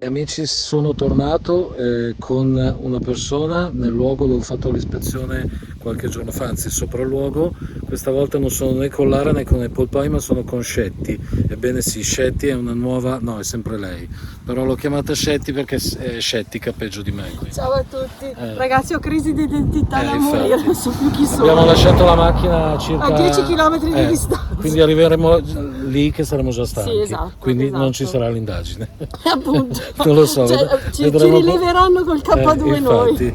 Amici, sono tornato con una persona nel luogo dove ho fatto l'ispezione qualche giorno fa, anzi il sopralluogo. Questa volta non sono né con Lara né con Apple Pie, ma sono con Scetti. Ebbene sì, Scetti è una nuova, no, è sempre lei, però l'ho chiamata Scetti perché è scettica, peggio di me. Quindi. Ciao a tutti, ragazzi, ho crisi di identità da Infatti. morire, non so più chi sono. Abbiamo lasciato la macchina circa A 10 km di distanza. quindi arriveremo lì che saremo già stanchi. Sì, esatto, quindi esatto. non ci sarà l'indagine. Appunto, Non lo so, cioè, ci vedremo. rileveranno col K2 noi. Infatti.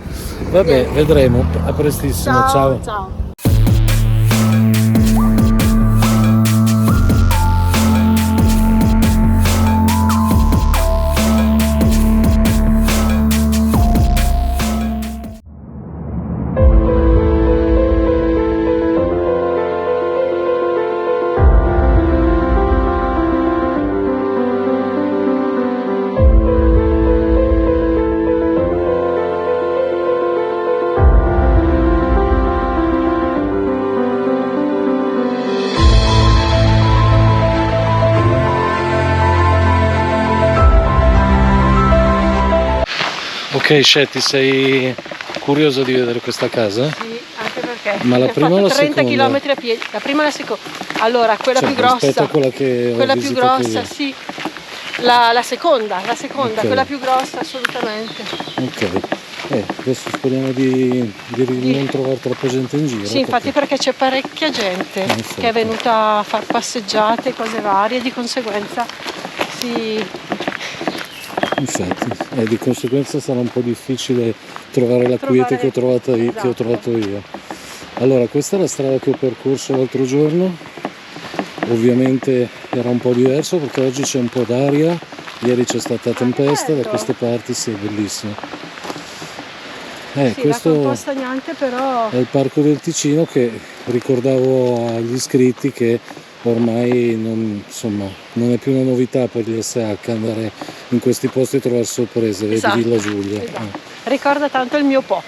Vabbè, vedremo. A prestissimo. Ciao, ciao. Ok, Scetti, sei curioso di vedere questa casa? Sì, anche perché Ma la prima o la 30 seconda? km a piedi, la prima e la seconda. Allora, quella Cioè, più grossa. rispetto a quella che ho Quella più visitato grossa, io. sì. La seconda, Ok. quella più grossa assolutamente. Ok. Adesso speriamo di non trovare troppa gente in giro. Sì, infatti perché c'è parecchia gente Infatti. che è venuta a far passeggiate, cose varie, di conseguenza sì. Infatti, di conseguenza sarà un po' difficile trovare la quiete che ho trovato io. Allora, questa è la strada che ho percorso l'altro giorno. Ovviamente era un po' diverso perché oggi c'è un po' d'aria, ieri c'è stata tempesta, da queste parti sì, è bellissimo. Sì, Questo un po' stagnante, però è il Parco del Ticino, che ricordavo agli iscritti che ormai non è più una novità per gli SH andare in questi posti e trovare sorprese, vedi esatto, Villa Giulia. esatto. Ricorda tanto il mio Po.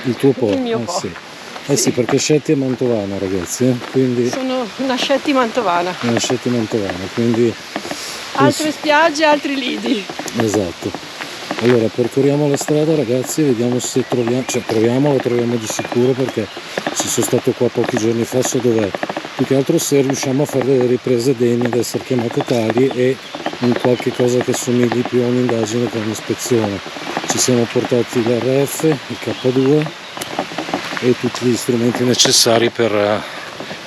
Il tuo Po? Il mio Po. Sì. Sì, perché Scetti è mantovana, ragazzi, quindi Sono una Scetti mantovana. una Scetti mantovana, quindi Altre spiagge, altri lidi. esatto. Allora percorriamo la strada, ragazzi, vediamo se troviamo di sicuro, perché ci sono stato qua pochi giorni fa, so dov'è. Più che altro se riusciamo a fare delle riprese degne di essere chiamate tali e in qualche cosa che somigli più a un'indagine che a un'ispezione. Ci siamo portati l'RF, il K2 e tutti gli strumenti necessari per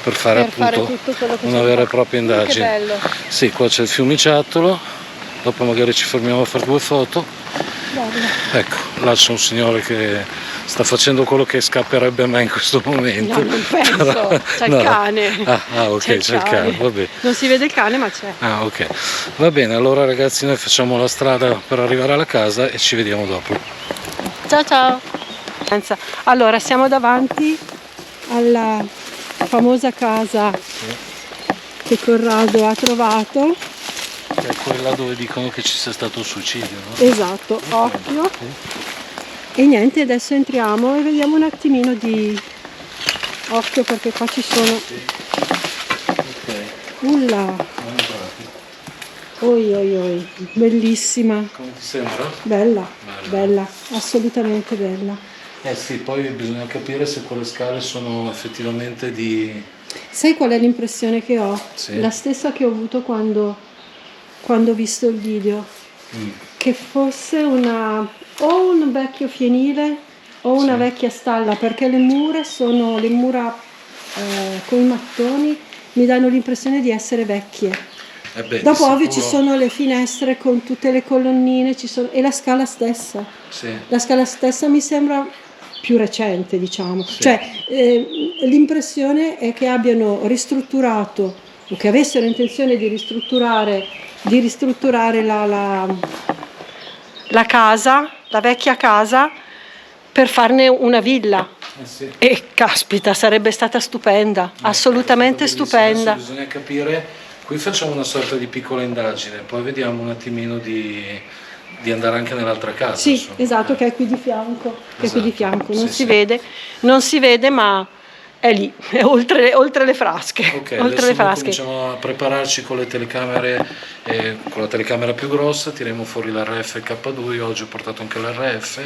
fare appunto tutto quello che una vera e propria indagine. Che bello. Sì, qua c'è il fiumiciattolo, dopo magari ci fermiamo a fare 2 foto. Bello. Ecco, là c'è un signore che sta facendo quello che scapperebbe a me in questo momento. No, non penso, Però, c'è il cane. Ok, c'è il cane, va bene. Non si vede il cane, ma c'è. Ok, va bene, allora ragazzi, noi facciamo la strada per arrivare alla casa e ci vediamo dopo. Ciao ciao. Allora, siamo davanti alla famosa casa che Corrado ha trovato. Che è quella dove dicono che ci sia stato un suicidio, no? Esatto, occhio. E niente, adesso entriamo e vediamo un attimino di occhio, perché qua ci sono. Ok. Ulla. Oi oi oi, bellissima. Come ti sembra? Bella, bella, assolutamente bella. Sì, poi bisogna capire se quelle scale sono effettivamente di... Sai qual è l'impressione che ho? Sì. La stessa che ho avuto quando ho visto il video. Che fosse o un vecchio fienile o una vecchia stalla, perché le mura con i mattoni mi danno l'impressione di essere vecchie. Dopo ovvio ci sono le finestre con tutte le colonnine, e la scala stessa. Sì. La scala stessa mi sembra più recente, diciamo. Sì. Cioè l'impressione è che abbiano ristrutturato, o che avessero intenzione di ristrutturare la casa, la vecchia casa, per farne una villa. Sì. E caspita, sarebbe stata stupenda, assolutamente stupenda. Adesso bisogna capire, qui facciamo una sorta di piccola indagine, poi vediamo un attimino di andare anche nell'altra casa. Sì, insomma. esatto, che è qui di fianco, Esatto. non Sì, si vede, ma è lì, è oltre le frasche. Ok, oltre adesso le noi frasche. cominciamo a prepararci con le telecamere, con la telecamera più grossa, tiriamo fuori l'RF e il K2, io oggi ho portato anche l'RF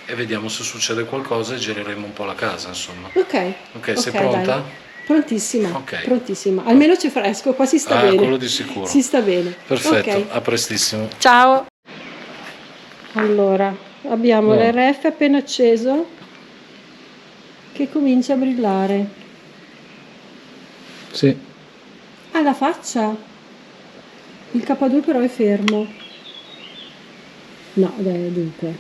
e vediamo se succede qualcosa e gireremo un po' la casa, insomma. Ok, Sei pronta? dai. Prontissima, Ok. prontissima. Almeno c'è fresco, qua si sta bene. Quello di sicuro. Si sta bene. Perfetto, Ok. a prestissimo. Ciao. Allora, abbiamo No. l'RF appena acceso che comincia a brillare. Sì. Ah, la faccia. Il K2 però è fermo. No, dai, dunque.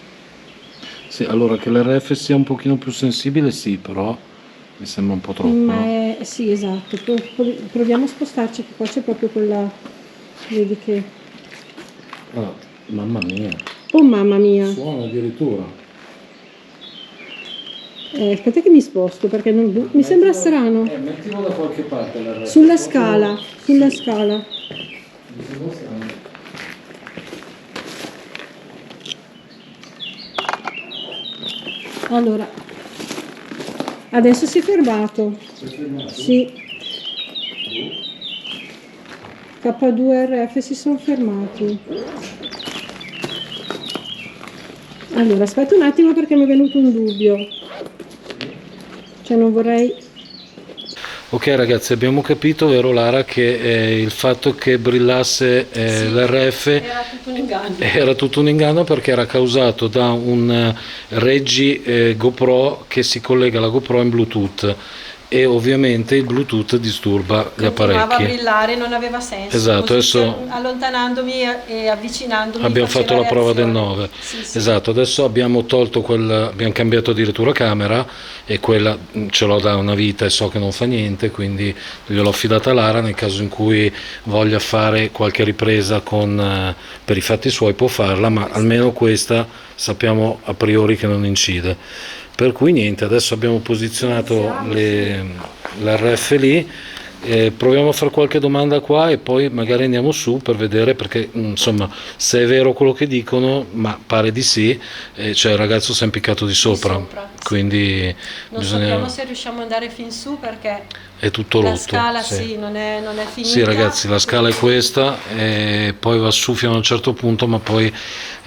Sì, allora che l'RF sia un pochino più sensibile, sì, però mi sembra un po' troppo. Ma no? è... Sì, esatto. Proviamo a spostarci, che qua c'è proprio quella... Vedi che... Ah, mamma mia, Oh, mamma mia. suona addirittura. Aspetta che mi sposto, perché mi sembra strano. Mettilo da qualche parte l'RF. Sulla scala, sulla scala. Mi sembra strano. Allora, adesso si è fermato. Sì. K2 e RF si sono fermati. Allora, aspetta un attimo perché mi è venuto un dubbio. Cioè non vorrei... Ok ragazzi, abbiamo capito, vero Lara, che il fatto che brillasse l'RF Era tutto un inganno. era tutto un inganno perché era causato da un reggi GoPro che si collega alla GoPro in Bluetooth e ovviamente il Bluetooth disturba gli Continuava a apparecchi. brillare, non aveva senso. Esatto, Così, adesso allontanandomi e avvicinandomi abbiamo faceva fatto la prova del reazione. 9. Sì. Esatto, adesso abbiamo tolto abbiamo cambiato addirittura camera e quella ce l'ho da una vita e so che non fa niente, quindi gliel'ho affidata a Lara nel caso in cui voglia fare qualche ripresa per i fatti suoi può farla, ma almeno questa sappiamo a priori che non incide. Per cui niente, adesso abbiamo posizionato l'RF lì. Proviamo a fare qualche domanda qua e poi magari andiamo su per vedere perché insomma se è vero quello che dicono, ma pare di sì, cioè il ragazzo si è impiccato di sopra, sì. quindi Non sappiamo se riusciamo ad andare fin su perché è tutto la rotto. scala sì, non è finita. Sì ragazzi, la scala è questa e poi va su fino a un certo punto, ma poi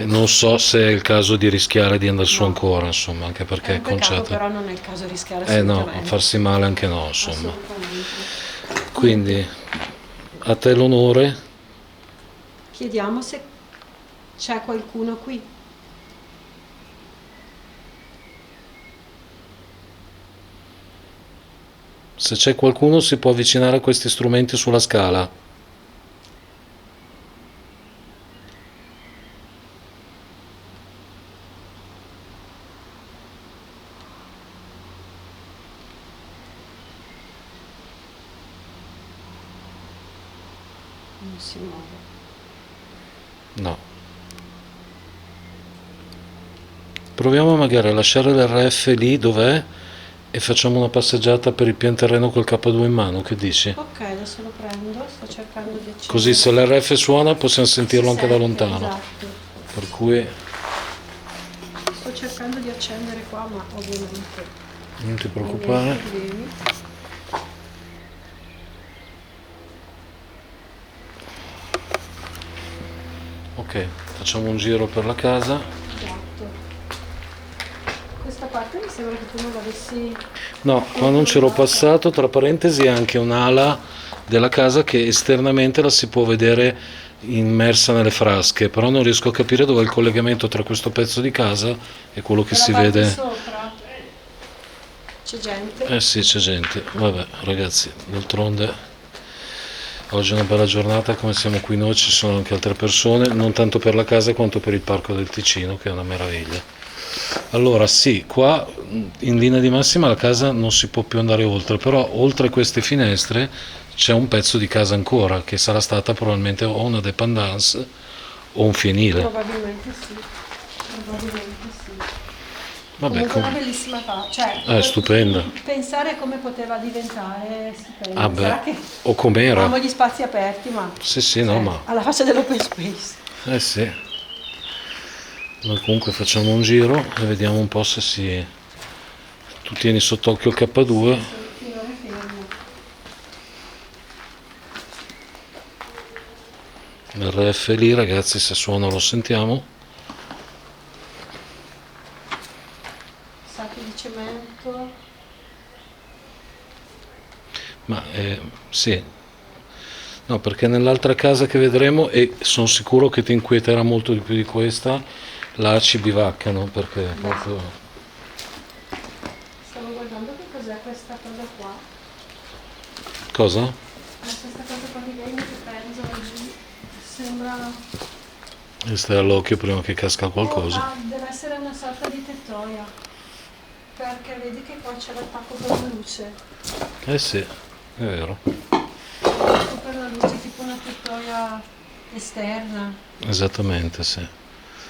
non so se è il caso di rischiare di andare su ancora, insomma, anche perché è un peccato, conciato. però non è il caso di rischiare No, assolutamente. a farsi male anche no, insomma. Assolutamente. Quindi a te l'onore. Chiediamo se c'è qualcuno qui. Se c'è qualcuno si può avvicinare a questi strumenti sulla scala. Non si muove. No. Proviamo magari a lasciare l'RF lì dov'è e facciamo una passeggiata per il pian terreno col K2 in mano, che dici? Ok, adesso lo prendo, sto cercando di accendere. Così se l'RF suona possiamo sentirlo anche da sente, lontano. Esatto. Per cui Sto cercando di accendere qua, ma ovviamente non ti ho dei preoccupare. problemi. Ok, facciamo un giro per la casa. Esatto. Questa parte mi sembra che tu non l'avessi... No, qua non c'ero passato, tra parentesi è anche un'ala della casa che esternamente la si può vedere immersa nelle frasche, però non riesco a capire dove è il collegamento tra questo pezzo di casa e quello che si parte vede. sopra c'è gente. Eh sì, c'è gente. Vabbè, ragazzi, d'altronde oggi è una bella giornata, come siamo qui noi ci sono anche altre persone, non tanto per la casa quanto per il Parco del Ticino, che è una meraviglia. Allora sì, qua in linea di massima la casa non si può più andare oltre, però oltre queste finestre c'è un pezzo di casa ancora, che sarà stata probabilmente o una dépendance o un fienile. Probabilmente sì. Probabilmente sì. Vabbè, Comunque una bellissima casa. Cioè, è stupenda. Pensare a come poteva diventare è stupendo. Ah beh, Sarà che o com'era. amo gli spazi aperti, ma Sì, no, ma... alla faccia dell'open space. Eh sì. Noi comunque facciamo un giro e vediamo un po' se si... Tu tieni sott'occhio il K2. l'RF lì, ragazzi, se suona lo sentiamo. Sacchi di cemento. Ma sì, no, perché nell'altra casa che vedremo, e sono sicuro che ti inquieterà molto di più di questa, là ci bivaccano, perché proprio... Stavo guardando che cos'è questa cosa qua. Cosa? Questa cosa qua di legno che penzola lì. Sembra... E stai all'occhio prima che casca qualcosa. Deve essere una sorta di tettoia. Perché vedi che qua c'è l'attacco per la luce. Eh sì, è vero. L'attacco per la luce, tipo una tettoia esterna. Esattamente, sì.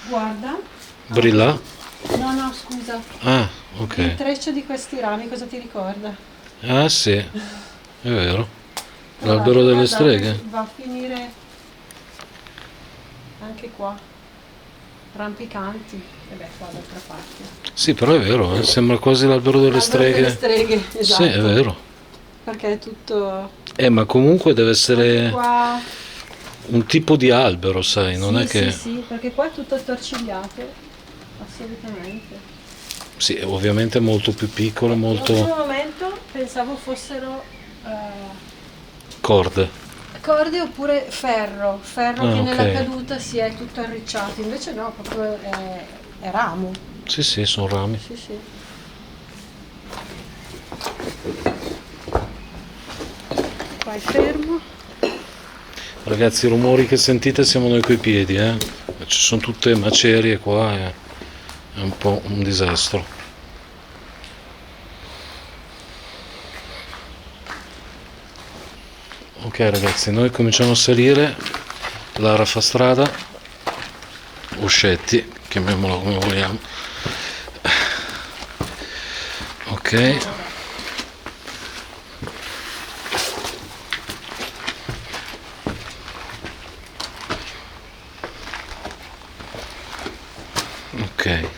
Guarda. Brilla? No, scusa. Ah, Il ok. treccio di questi rami, cosa ti ricorda? Ah sì, è vero. Tra L'albero l'altro, delle guardate, streghe? va a finire anche qua. Rampicanti. E beh, qua d'altra parte. Sì, però è vero, sembra quasi l'albero delle L'albero delle streghe. streghe, esatto. Sì, è vero. Perché è tutto... Ma comunque deve Anche essere qua... un tipo di albero, sai, non sì, è che... sì, perché qua è tutto attorcigliato. Assolutamente. Sì, ovviamente è molto più piccolo, In un molto... primo momento pensavo fossero corde. corde oppure ferro Ah, che nella ok. caduta si è tutto arricciato, invece no, proprio è ramo. Sì, sì, sono rami. Sì, sì. Qua è fermo. Ragazzi, i rumori che sentite siamo noi coi piedi, eh. Ci sono tutte macerie qua, è un po' un disastro. Ok ragazzi, noi cominciamo a salire, Lara fa strada, Uscetti, chiamiamola come vogliamo. Ok. Ok.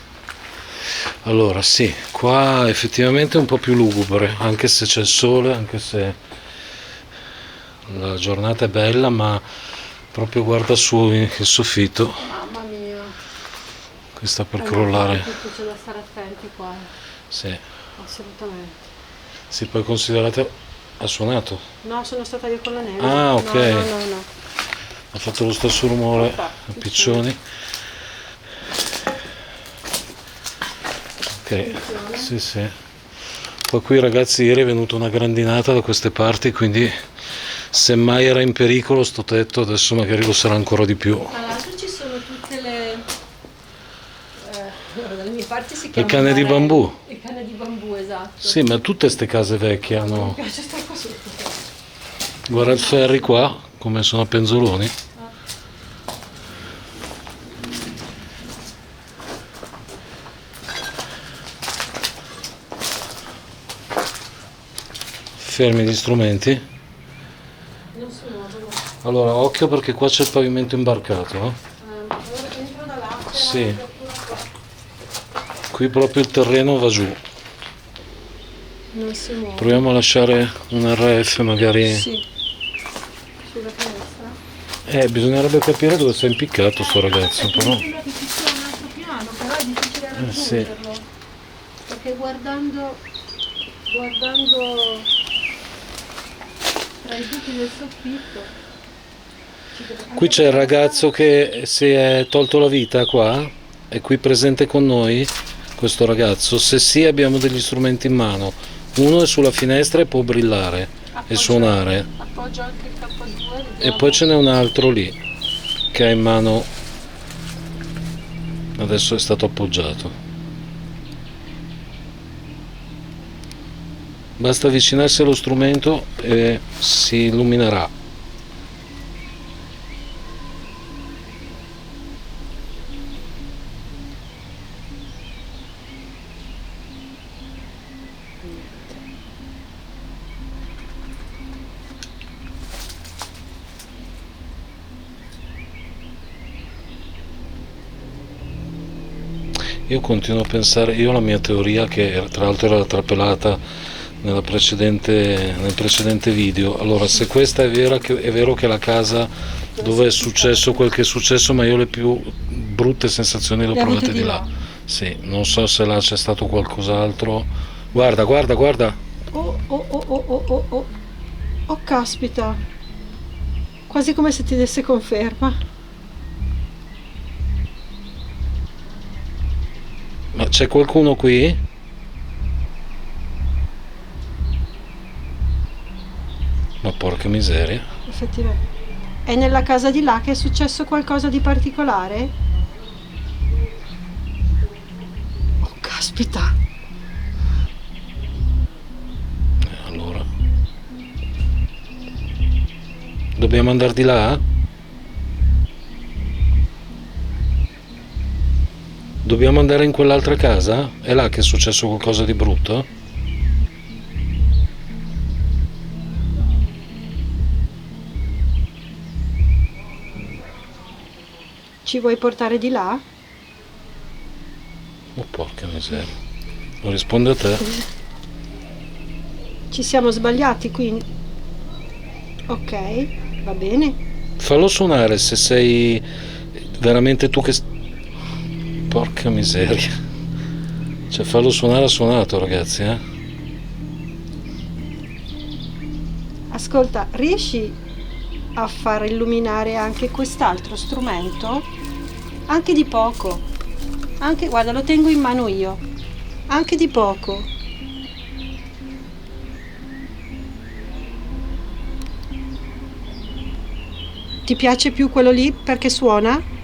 Allora sì, qua effettivamente è un po' più lugubre, anche se c'è il sole, anche se la giornata è bella, ma proprio guarda su il soffitto, Mamma mia. che sta per crollare. Tutto c'è da stare attenti qua, Sì, assolutamente. sì, poi considerate, ha suonato, No, sono stata io con la neve. Ah, ok. No. ha fatto lo stesso rumore Oppa, a piccioni. Ok, sì, sì. Poi qui ragazzi ieri è venuta una grandinata da queste parti, quindi se mai era in pericolo sto tetto adesso magari lo sarà ancora di più. Tra l'altro ci sono tutte le... dalle mie parti si Le chiamano canne di barelli. bambù. Le canne di bambù, esatto. Sì, ma tutte queste case vecchie Mi hanno... piace stare qua sotto. Guarda il ferri qua, come sono a penzoloni. Fermi gli strumenti. Non si muovono. Allora, occhio perché qua c'è il pavimento imbarcato. Allora entro da là, c'è Sì. la apertura qua. Qui proprio il terreno va giù. Non si muove. Proviamo a lasciare un RF magari. Sì. Sulla finestra. Bisognerebbe capire dove si è impiccato sto ragazzo, però. Mi sembra che ci sia un altro piano, però è difficile Sì. raggiungerlo. Perché guardando tra i buchi del soffitto Qui c'è il ragazzo che si è tolto la vita qua, è qui presente con noi, questo ragazzo. Se sì abbiamo degli strumenti in mano, uno è sulla finestra e può brillare e suonare, appoggio anche il K2 e poi ce n'è un altro lì che ha in mano, adesso è stato appoggiato. Basta avvicinarsi allo strumento e si illuminerà. Io continuo a pensare, io ho la mia teoria che tra l'altro era trapelata nel precedente video. Allora, se questa è vera, è vero che è la casa dove è successo quel che è successo, ma io le più brutte sensazioni le ho provate di là. Sì, non so se là c'è stato qualcos'altro. Guarda, guarda, guarda. Oh, caspita. Quasi come se ti desse conferma. Ma c'è qualcuno qui? Ma porca miseria. Effettivamente. È nella casa di là che è successo qualcosa di particolare? Oh, caspita. Allora. Dobbiamo andare di là? Dobbiamo andare in quell'altra casa? È là che è successo qualcosa di brutto? Ci vuoi portare di là? Oh, porca miseria. Non risponde a te. Ci siamo sbagliati quindi. Ok, va bene. Fallo suonare se sei veramente tu che... Porca miseria. Cioè, fallo suonare, ha suonato, ragazzi, eh? Ascolta, riesci a far illuminare anche quest'altro strumento? Anche di poco. Anche, guarda, lo tengo in mano io. Anche di poco. Ti piace più quello lì perché suona?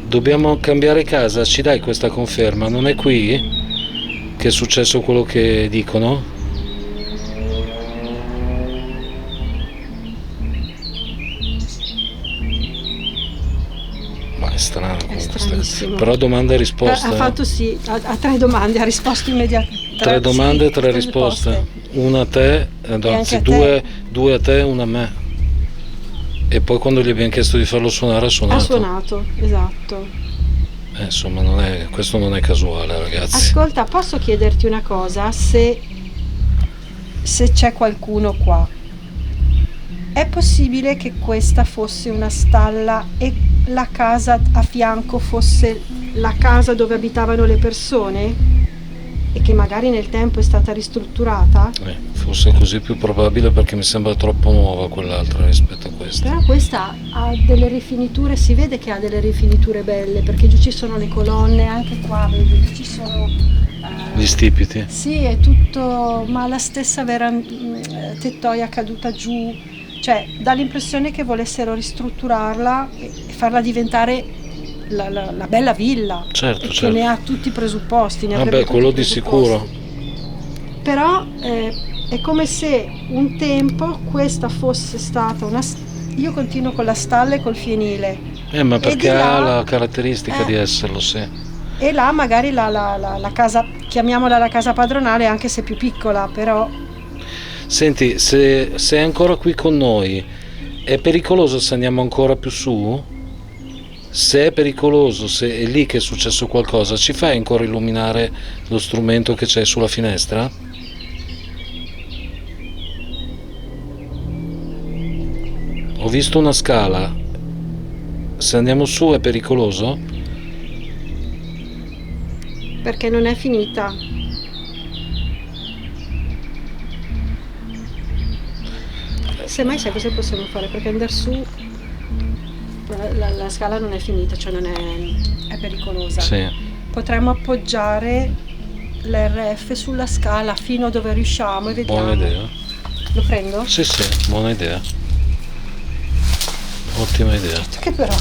Dobbiamo cambiare casa, ci dai questa conferma? Non è qui che è successo quello che dicono? Ma è strano comunque. Però domanda e risposta. Ha fatto sì, ha 3 domande, ha risposto immediatamente. 3 domande e 3 risposte. Una a te, anzi due a te e una a me. E poi quando gli abbiamo chiesto di farlo suonare ha suonato. Ha suonato, esatto. Insomma, questo non è casuale, ragazzi. Ascolta, posso chiederti una cosa? Se c'è qualcuno qua, è possibile che questa fosse una stalla e la casa a fianco fosse la casa dove abitavano le persone? E che magari nel tempo è stata ristrutturata? Forse è così più probabile, perché mi sembra troppo nuova quell'altra rispetto a questa. Però questa ha delle rifiniture, si vede che ha delle rifiniture belle, perché giù ci sono le colonne, anche qua vedi, ci sono gli stipiti. Sì, è tutto, ma la stessa vera tettoia caduta giù, cioè dà l'impressione che volessero ristrutturarla e farla diventare la bella villa, certo, che certo. Ne ha tutti i presupposti. Vabbè, quello di sicuro. Però è come se un tempo questa fosse stata io continuo con la stalla e col fienile. Ma perché ha la caratteristica di esserlo, sì. E là magari la casa, chiamiamola la casa padronale, anche se più piccola, però... Senti, se è ancora qui con noi, è pericoloso se andiamo ancora più su? Se è pericoloso, se è lì che è successo qualcosa, ci fai ancora illuminare lo strumento che c'è sulla finestra? Ho visto una scala. Se andiamo su è pericoloso? Perché non è finita. Semmai sai cosa possiamo fare? Perché andare su la scala non è finita, cioè non è pericolosa. Sì. Potremmo appoggiare l'RF sulla scala fino a dove riusciamo e vediamo. Buona idea. Lo prendo? Sì, buona idea. Ottima idea. Che però.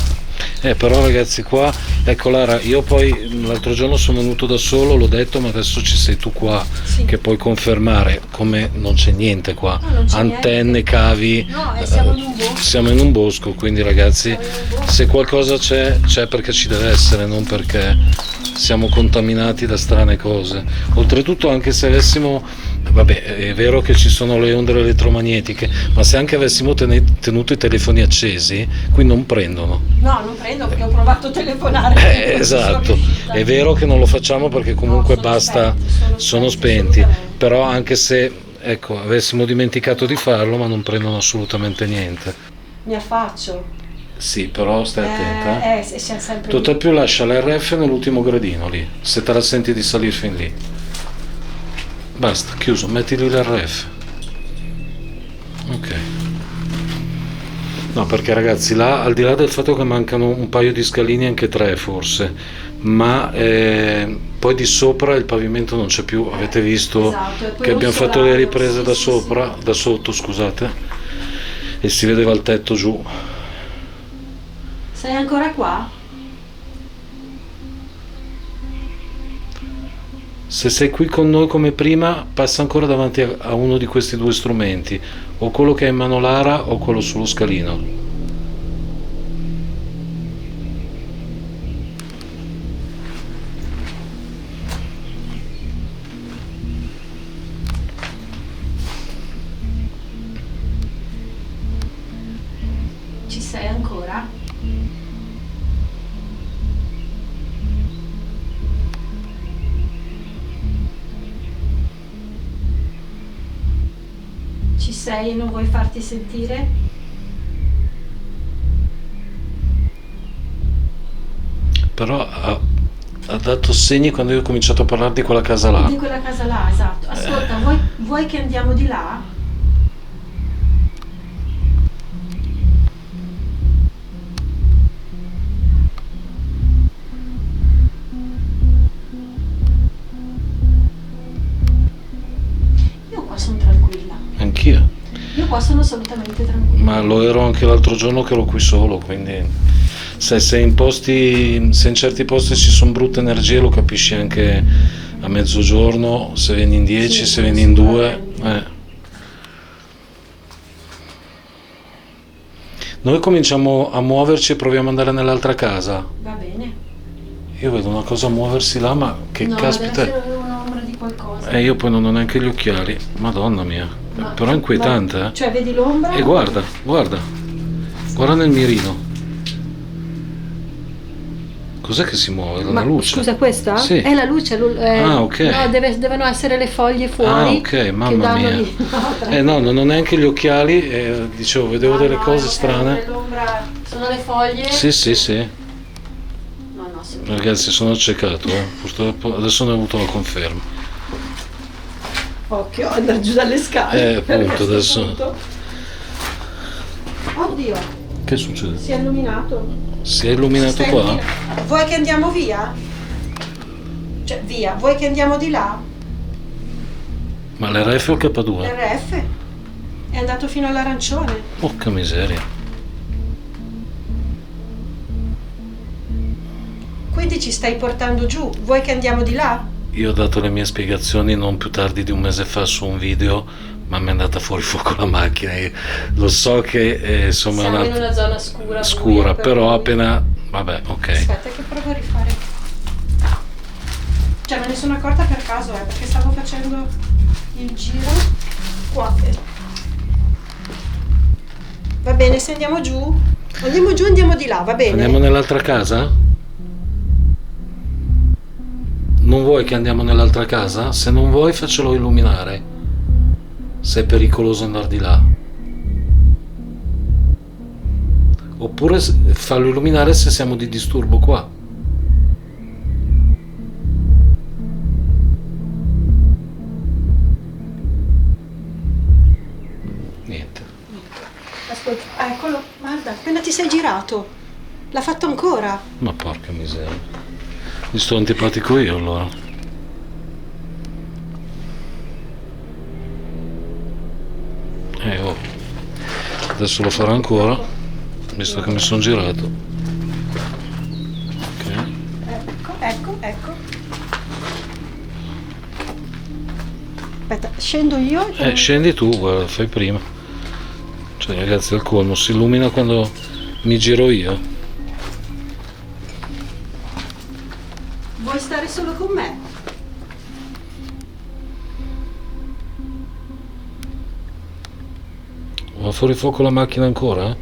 Però ragazzi, qua Ecco Lara, io poi l'altro giorno sono venuto da solo, l'ho detto, ma adesso ci sei tu qua Sì. che puoi confermare come non c'è niente qua. No, non c'è Antenne, niente. cavi. No, siamo in un bosco. Siamo in un bosco, quindi ragazzi, Siamo in un bosco. se qualcosa c'è perché ci deve essere, non perché siamo contaminati da strane cose. Oltretutto, anche se avessimo, vabbè, è vero che ci sono le onde elettromagnetiche, ma se anche avessimo tenuto i telefoni accesi, qui non prendono. No, non prendo perché ho provato a telefonare. Non ci sono Esatto, riuscita. è vero che non lo facciamo perché comunque No, sono basta, spenti, sono spenti, assolutamente. però anche se, ecco, avessimo dimenticato di farlo, ma non prendono assolutamente niente. Mi affaccio. Sì, però stai attenta. Siamo sempre Tutt'al lì. più lascia l'RF nell'ultimo gradino lì, se te la senti di salire fin lì. Basta, chiuso, metti lì l'RF. Ok. No, perché ragazzi, là, al di là del fatto che mancano un paio di scalini, anche tre forse, ma poi di sopra il pavimento non c'è più, avete visto Esatto, e poi che un abbiamo fatto solaio, le riprese sì, da sì, sopra, da sotto, scusate, e si vedeva il tetto giù. Sei ancora qua? Se sei qui con noi come prima, passa ancora davanti a uno di questi due strumenti, o quello che è in mano Lara o quello sullo scalino. Ci sei ancora? Ci sei e non vuoi farti sentire? Però ha dato segni quando io ho cominciato a parlare di quella casa là. Di quella casa là, esatto. Ascolta, vuoi che andiamo di là? Io qua sono tranquilla. Anch'io. Io qua sono assolutamente tranquilla. Ma lo ero anche l'altro giorno che ero qui solo, quindi se in certi posti ci sono brutte energie lo capisci anche a mezzogiorno, se vieni in 10, Sì, se vieni in 2. sicuramente. Noi cominciamo a muoverci e proviamo ad andare nell'altra casa. Va bene. Io vedo una cosa muoversi là, ma che No, caspita deve è? essere un'ombra di qualcosa. Io poi non ho neanche gli occhiali, madonna mia. Però è inquietante, Cioè, vedi l'ombra? E guarda nel mirino. Cos'è che si muove? La Ma luce? scusa, questa? Sì. È la luce. Ah, ok. No, devono essere le foglie fuori. Ah, ok, che mamma danno mia. lì. No, non ho neanche gli occhiali e dicevo, vedevo delle cose è strane. l'ombra. Sono le foglie? Sì. No, sì. Ragazzi, sono accecato, purtroppo adesso ne ho avuto la conferma. Occhio, andare giù dalle scale. Appunto, adesso. Punto. Oddio, Che succede? si è illuminato. Si è illuminato Stai qua? illuminato. Vuoi che andiamo via? Cioè, via. Vuoi che andiamo di là? Ma l'RF o il K2? RF è andato fino all'arancione. Porca miseria. Quindi ci stai portando giù. Vuoi che andiamo di là? Io ho dato le mie spiegazioni non più tardi di un mese fa su un video, ma mi è andata fuori fuoco la macchina. Io lo so che insomma Siamo in una zona scura. buia, però cui- appena. Vabbè, ok. Aspetta che provo a rifare. Cioè, me ne sono accorta per caso, perché stavo facendo il giro qua. Va bene, se andiamo giù? Andiamo giù, andiamo di là, va bene? Andiamo nell'altra casa? Non vuoi che andiamo nell'altra casa? Se non vuoi faccelo illuminare. Se è pericoloso andare di là. Oppure fallo illuminare se siamo di disturbo qua. Niente. Ascolta, eccolo, guarda, appena ti sei girato. L'ha fatto ancora. Ma porca miseria. Mi sto antipatico io allora. Oh. Adesso lo farò ancora, visto che mi sono girato. Ok. Aspetta, scendo io? Scendi tu, guarda, fai prima. Cioè ragazzi, il colmo si illumina quando mi giro io. Vuoi stare solo con me? Va fuori fuoco la macchina ancora?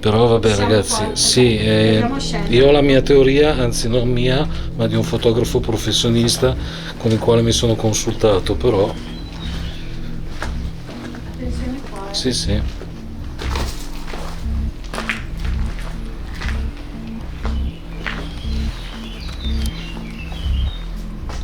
Però vabbè Siamo ragazzi, qua, sì, dobbiamo scendere. io ho la mia teoria, anzi non mia, ma di un fotografo professionista con il quale mi sono consultato, però Attenzione qua. sì sì.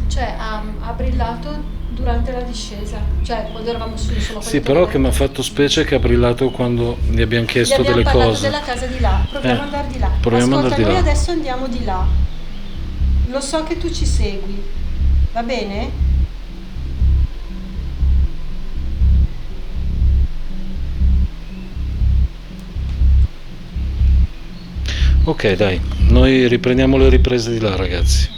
Cioè ha brillato durante la discesa, cioè quando eravamo su, insomma. Sì, però che mi ha fatto specie che ha brillato quando gli abbiamo Gli chiesto abbiamo delle parlato cose. della casa di là, proviamo ad andare di là. Proviamo ad Ascolta, andare di noi là. adesso andiamo di là. Lo so che tu ci segui, va bene? Ok, dai, noi riprendiamo le riprese di là, ragazzi.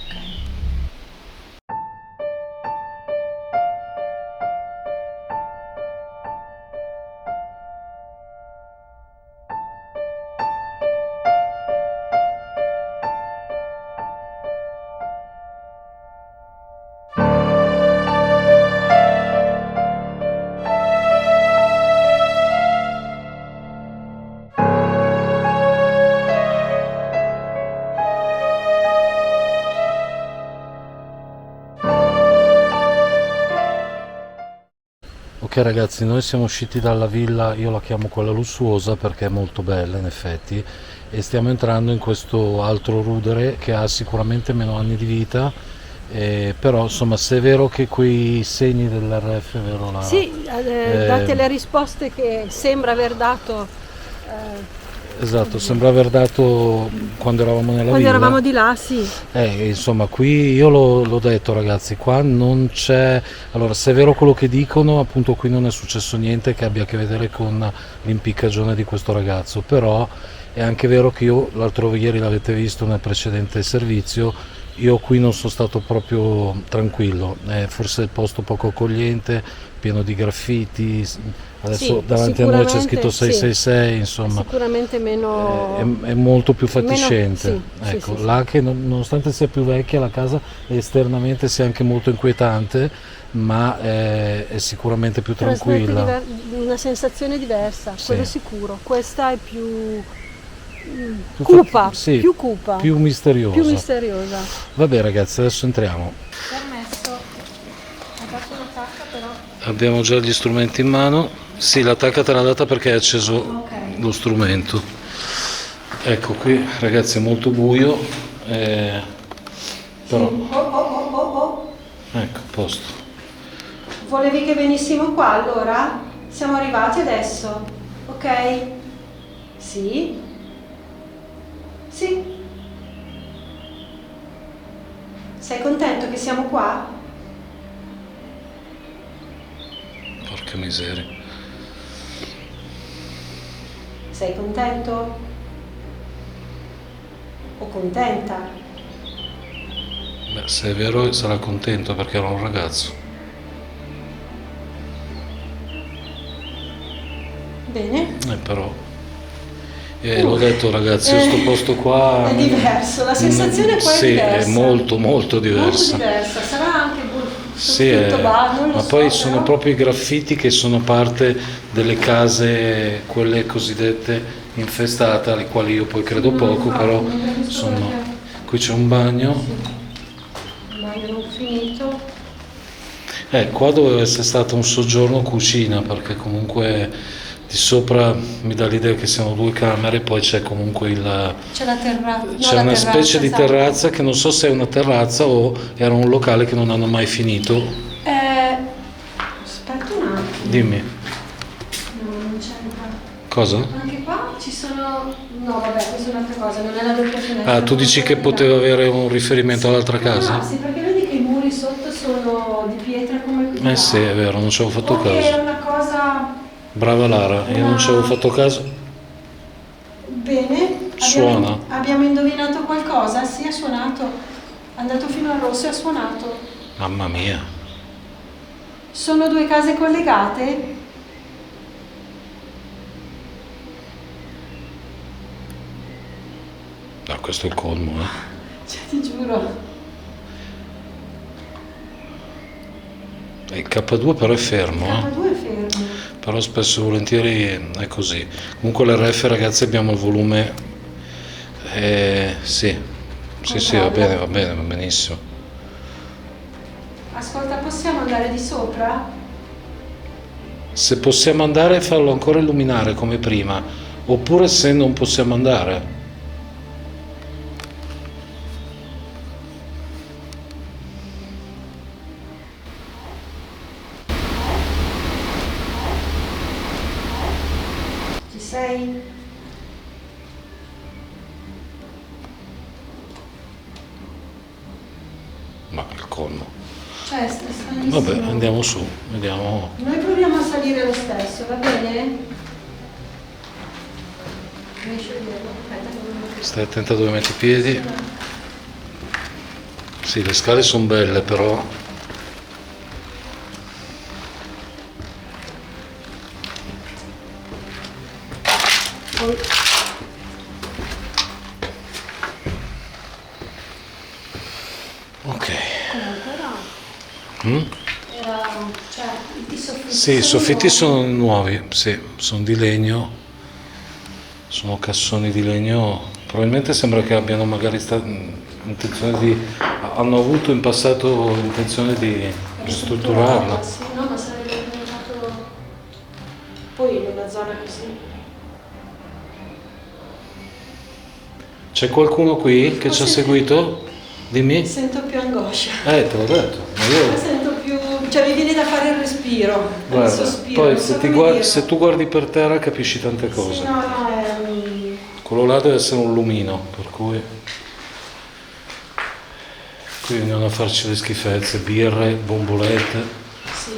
Ok ragazzi, noi siamo usciti dalla villa, io la chiamo quella lussuosa perché è molto bella in effetti, e stiamo entrando in questo altro rudere che ha sicuramente meno anni di vita, però insomma se è vero che quei segni dell'RF, è vero la... Sì, date le risposte che sembra aver dato Esatto, sembra aver dato quando eravamo nella quando villa. eravamo di là, sì. Insomma, qui io l'ho detto ragazzi, qua non c'è, allora se è vero quello che dicono, appunto qui non è successo niente che abbia a che vedere con l'impiccagione di questo ragazzo, però è anche vero che io l'altro ieri l'avete visto nel precedente servizio, io qui non sono stato proprio tranquillo, forse il posto poco accogliente, pieno di graffiti, adesso Sì, davanti a noi c'è sicuramente scritto 666, insomma. Sicuramente meno. È molto più fatiscente, Meno- sì, ecco, sì. là che nonostante sia più vecchia la casa esternamente sia anche molto inquietante, ma è sicuramente più Trasmette tranquilla. una sensazione diversa, Sì. quello sicuro. Questa è più Più cupa, sì, più cupa, più misteriosa. più misteriosa. Vabbè ragazzi, adesso entriamo. Permesso, ho dato una tacca però. Abbiamo già gli strumenti in mano. Sì, la tacca te l'ha data perché hai acceso Ok. lo strumento. Ecco qui ragazzi è molto buio, però Oh. ecco, a posto. Volevi che venissimo qua allora? Siamo arrivati adesso, ok? Sì? Sì? Sei contento che siamo qua? Porca miseria. Sei contento? O contenta? Beh, se è vero sarà contento perché era un ragazzo. Bene? Però l'ho detto ragazzi, sto posto qua È diverso, la sensazione qua è sì, diversa. è molto diversa. Molto diversa, sarà anche Sì, soffitto non lo ma so, poi sono però. proprio i graffiti che sono parte delle case, quelle cosiddette infestate, alle quali io poi credo poco, però insomma, qui c'è un bagno. Il bagno non finito. Qua doveva essere stato un soggiorno cucina, perché comunque di sopra mi dà l'idea che siano due camere, poi c'è comunque C'è la terrazza. c'è una specie di terrazza che non so se è una terrazza o era un locale che non hanno mai finito. Aspetta un attimo. Dimmi, No, non c'entra. cosa? Anche qua ci sono. No, vabbè, questa è un'altra cosa, non è la doppia finestra. Ah, tu dici che poteva avere un riferimento all'altra casa? No, sì, perché vedi che i muri sotto sono di pietra come qui. Sì, è vero, non ci avevo fatto O che è caso. una cosa. Brava Lara, io non ci avevo fatto caso. Bene. Suona. Abbiamo indovinato qualcosa? Sì, ha suonato. È andato fino al rosso e ha suonato. Mamma mia. Sono due case collegate? No, questo è il colmo, eh. Cioè, ti giuro. Il K2 però è fermo, K2 è fermo. però spesso e volentieri è così. Comunque l'RF, ragazzi, abbiamo il volume, sì, sì, va bene, va benissimo. Ascolta, possiamo andare di sopra? Se possiamo andare, farlo ancora illuminare come prima, oppure se non possiamo andare. Ci sei? Ma il colmo. Cioè, è stranissimo. Vabbè, andiamo su, vediamo. Noi proviamo a salire lo stesso, va bene? Riesci a vederlo? Aspetta, che non lo Stai attenta dove metti i piedi. Sì, le scale sono belle, però. Poi, Ok. comunque era, cioè, i soffitti Sì, i soffitti nuovi. sono nuovi, sì, sono di legno, sono cassoni di legno. Probabilmente sembra che abbiano magari intenzione hanno avuto in passato l'intenzione di ristrutturarla. Sì, no, ma sarebbe diventato poi in una zona così. C'è qualcuno qui che ci ha seguito? Dimmi. Sento più angoscia. Te l'ho detto, ma io. Sento più, cioè mi viene da fare il respiro, il Guarda, sospiro. poi non so se, come dirlo. se tu guardi per terra capisci tante cose. Sì, no, è Quello là deve essere un lumino, per cui qui vengono a farci le schifezze, birre, bombolette. sì.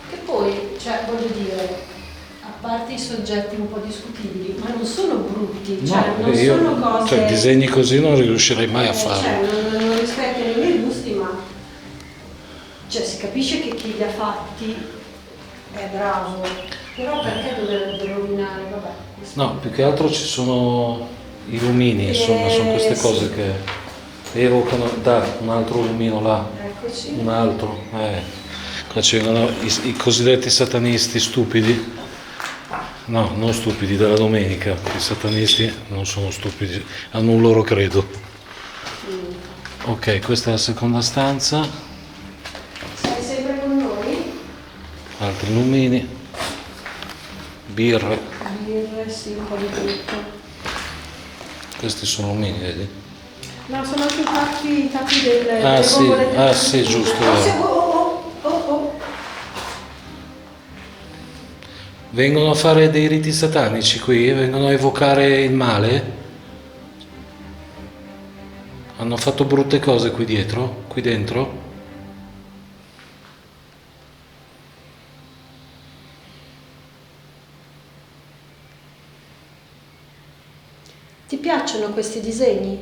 Che poi, cioè, voglio dire, a parte i soggetti un po' discutibili, ma non sono brutti, cioè non io, sono cose. cioè, disegni così non riuscirei mai a farlo. Cioè, non rispecchiano i miei gusti, ma cioè, si capisce che chi li ha fatti è bravo, però perché dovrebbero rovinare? Vabbè. No, più che altro ci sono i lumini, insomma, sono queste sì. cose che evocano. Da, un altro lumino là, Eccoci. un altro. Qua c'erano i cosiddetti satanisti stupidi. No, non stupidi della domenica, i satanisti non sono stupidi, hanno un loro credo. Ok, questa è la seconda stanza, Sei sempre con noi? altri lumini, birre, Birre, sì, un po' di tutto. questi sono lumini, vedi? No, sono anche i tappi del Ah, delle sì, bombolette ah, di sì, frutta. giusto, Oh, vero. sì, oh. Vengono a fare dei riti satanici qui, vengono a evocare il male. Hanno fatto brutte cose qui dietro, qui dentro. Ti piacciono questi disegni?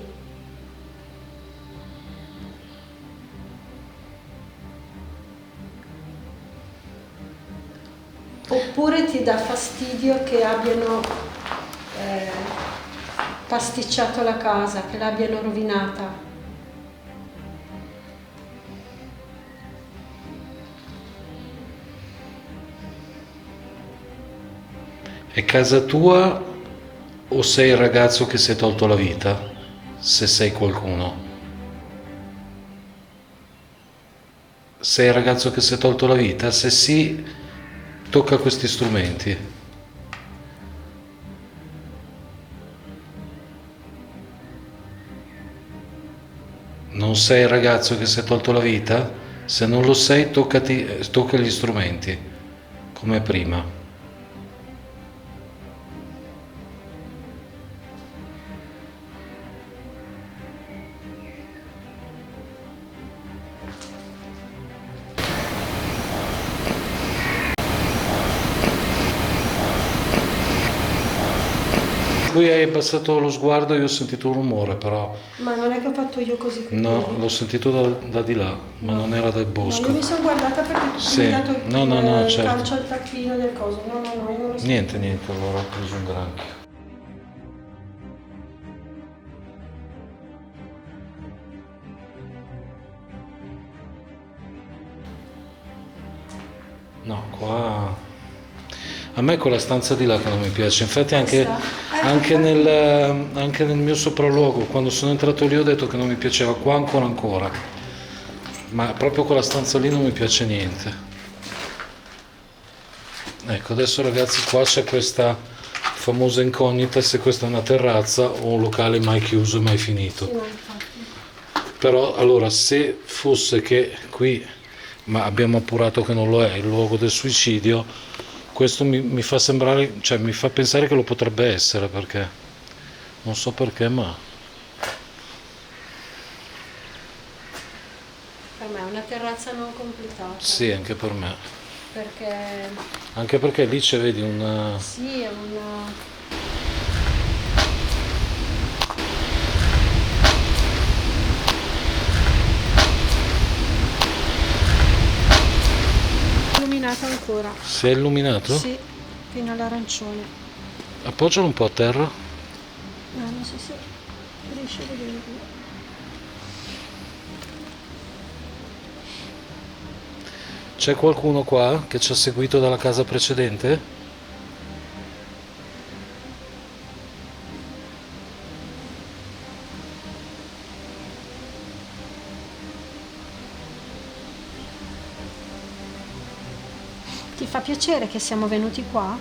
Oppure ti dà fastidio che abbiano pasticciato la casa, che l'abbiano rovinata? È casa tua o sei il ragazzo che si è tolto la vita? Se sei qualcuno. Sei il ragazzo che si è tolto la vita? Se sì, tocca questi strumenti. Non sei il ragazzo che si è tolto la vita? Se non lo sei, tocca gli strumenti, come prima. Qui hai abbassato lo sguardo e io ho sentito un rumore, però Ma non è che ho fatto io così con i no, piedi. l'ho sentito da di là, ma non era del No, bosco. io mi sono guardata perché tu Sì. mi hai dato No, il certo. calcio al tacchino del coso. No, io non lo so. Niente, allora ho preso un granchio. No, qua a me è quella stanza di là che non mi piace, infatti anche nel mio sopralluogo, quando sono entrato lì ho detto che non mi piaceva, qua ancora, ma proprio quella stanza lì non mi piace niente. Ecco, adesso ragazzi qua c'è questa famosa incognita se questa è una terrazza o un locale mai chiuso e mai finito. Sì, no, infatti. Però allora se fosse che qui, ma abbiamo appurato che non lo è, il luogo del suicidio, questo mi fa sembrare, cioè mi fa pensare che lo potrebbe essere, perché non so perché, ma Per me è una terrazza non completata. sì, anche per me. Perché Anche perché lì c'è, vedi, un... sì, è una... illuminata ancora. Si è illuminato? Sì, fino all'arancione. Appoggialo un po' a terra. Non so se riesci a vederlo. C'è qualcuno qua che ci ha seguito dalla casa precedente? Ti fa piacere che siamo venuti qua?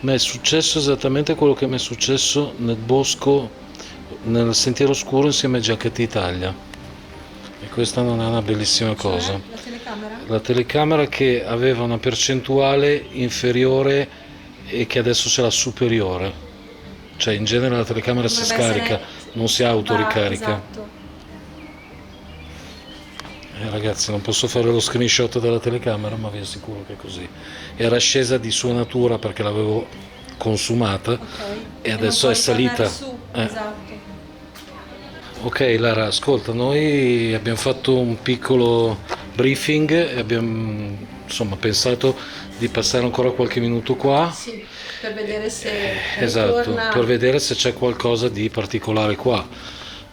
Mi è successo esattamente quello che mi è successo nel bosco, nel sentiero scuro insieme a Jacket Italia. E questa non è una bellissima cosa. Cioè, la telecamera? La telecamera che aveva una percentuale inferiore e che adesso c'è la superiore. Cioè in genere la telecamera si Dovrebbe scarica, essere- non si autoricarica. Esatto. Ragazzi, non posso fare lo screenshot della telecamera, ma vi assicuro che è così. Era scesa di sua natura perché l'avevo consumata Ok. e non adesso è puoi tornare salita. su. Eh. Esatto. Ok Lara, ascolta, noi abbiamo fatto un piccolo briefing e abbiamo insomma pensato di passare ancora qualche minuto qua. Sì, per vedere se Esatto, ritorna. per vedere se c'è qualcosa di particolare qua.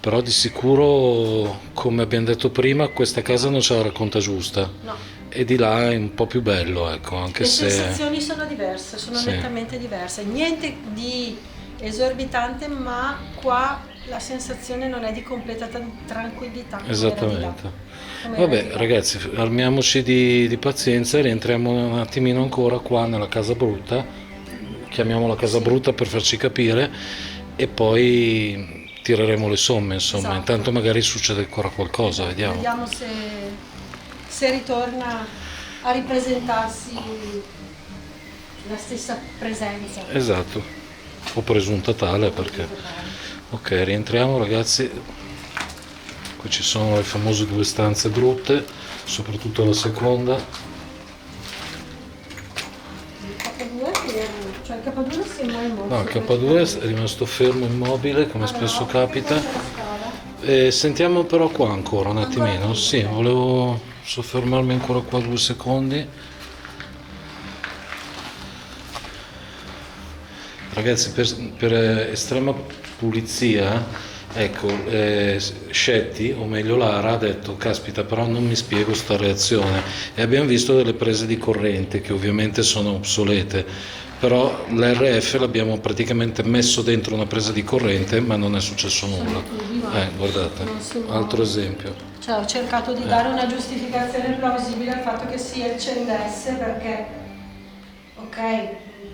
Però di sicuro, come abbiamo detto prima, questa casa non ce la racconta giusta. No. E di là è un po' più bello, ecco, anche Le se... sensazioni sono diverse, sono Sì. nettamente diverse. Niente di esorbitante, ma qua la sensazione non è di completa tranquillità. come era di là. Esattamente. Come era di Vabbè là. ragazzi, armiamoci di pazienza e rientriamo un attimino ancora qua nella casa brutta, chiamiamola casa Sì. brutta per farci capire e poi tireremo le somme, insomma, Esatto. intanto magari succede ancora qualcosa, vediamo. Vediamo se ritorna a ripresentarsi la stessa presenza. Esatto, o presunta tale perché... Ok, rientriamo ragazzi, qui ci sono le famose due stanze brutte, soprattutto la seconda. Il K2 è fermo, cioè il K2 si è mai mosso. No, il K2 è rimasto fermo immobile come spesso capita. Sentiamo però qua ancora un attimino, sì, volevo soffermarmi ancora qua 2 secondi. Ragazzi, per estrema pulizia, ecco, Scetti, o meglio Lara, ha detto, caspita, però non mi spiego sta reazione. E abbiamo visto delle prese di corrente che ovviamente sono obsolete, però l'RF l'abbiamo praticamente messo dentro una presa di corrente, ma non è successo nulla. Guardate, altro esempio. Cioè, ho cercato di dare una giustificazione plausibile al fatto che si accendesse perché ok,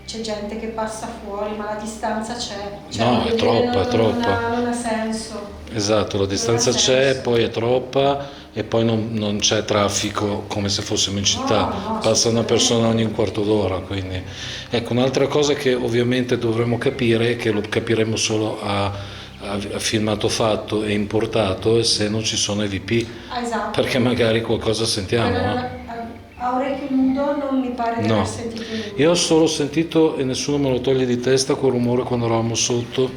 c'è gente che passa fuori, ma la distanza c'è. Cioè, No, voglio è dire, troppa, è troppa. non ha senso. Esatto, la Non ha distanza c'è, senso. poi è troppa e poi non c'è traffico come se fossimo in città, No, no, passa una persona ogni un assolutamente. quarto d'ora, quindi ecco un'altra cosa che ovviamente dovremmo capire, che lo capiremo solo a filmato fatto e importato, è se non ci sono i VP, Ah, esatto. perché magari qualcosa sentiamo, Quello no? a orecchio nudo non mi pare di aver No, sentito io ho nulla. solo sentito, e nessuno me lo toglie di testa, quel rumore quando eravamo sotto,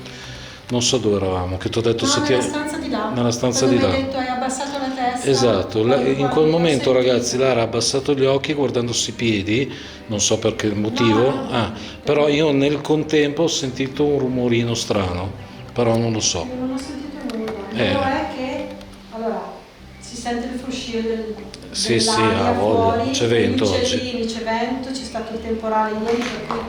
non so dove eravamo, che ti ho detto No, se ti nella stanza di là. nella stanza Quando di mi hai là. detto hai abbassato la testa, Esatto, in quel quando l'ho momento ragazzi sentito. Lara ha abbassato gli occhi guardandosi i piedi, non so per che No, ma motivo, per però io niente. nel contempo ho sentito un rumorino strano, però non lo so. Io non ho sentito nulla. Vero Eh, è che, allora, si sente il fruscio sì, sì, ha dell'aria voglia, c'è fuori, gli vento oggi. uccellini, c'è vento, c'è stato il temporale ieri, per cui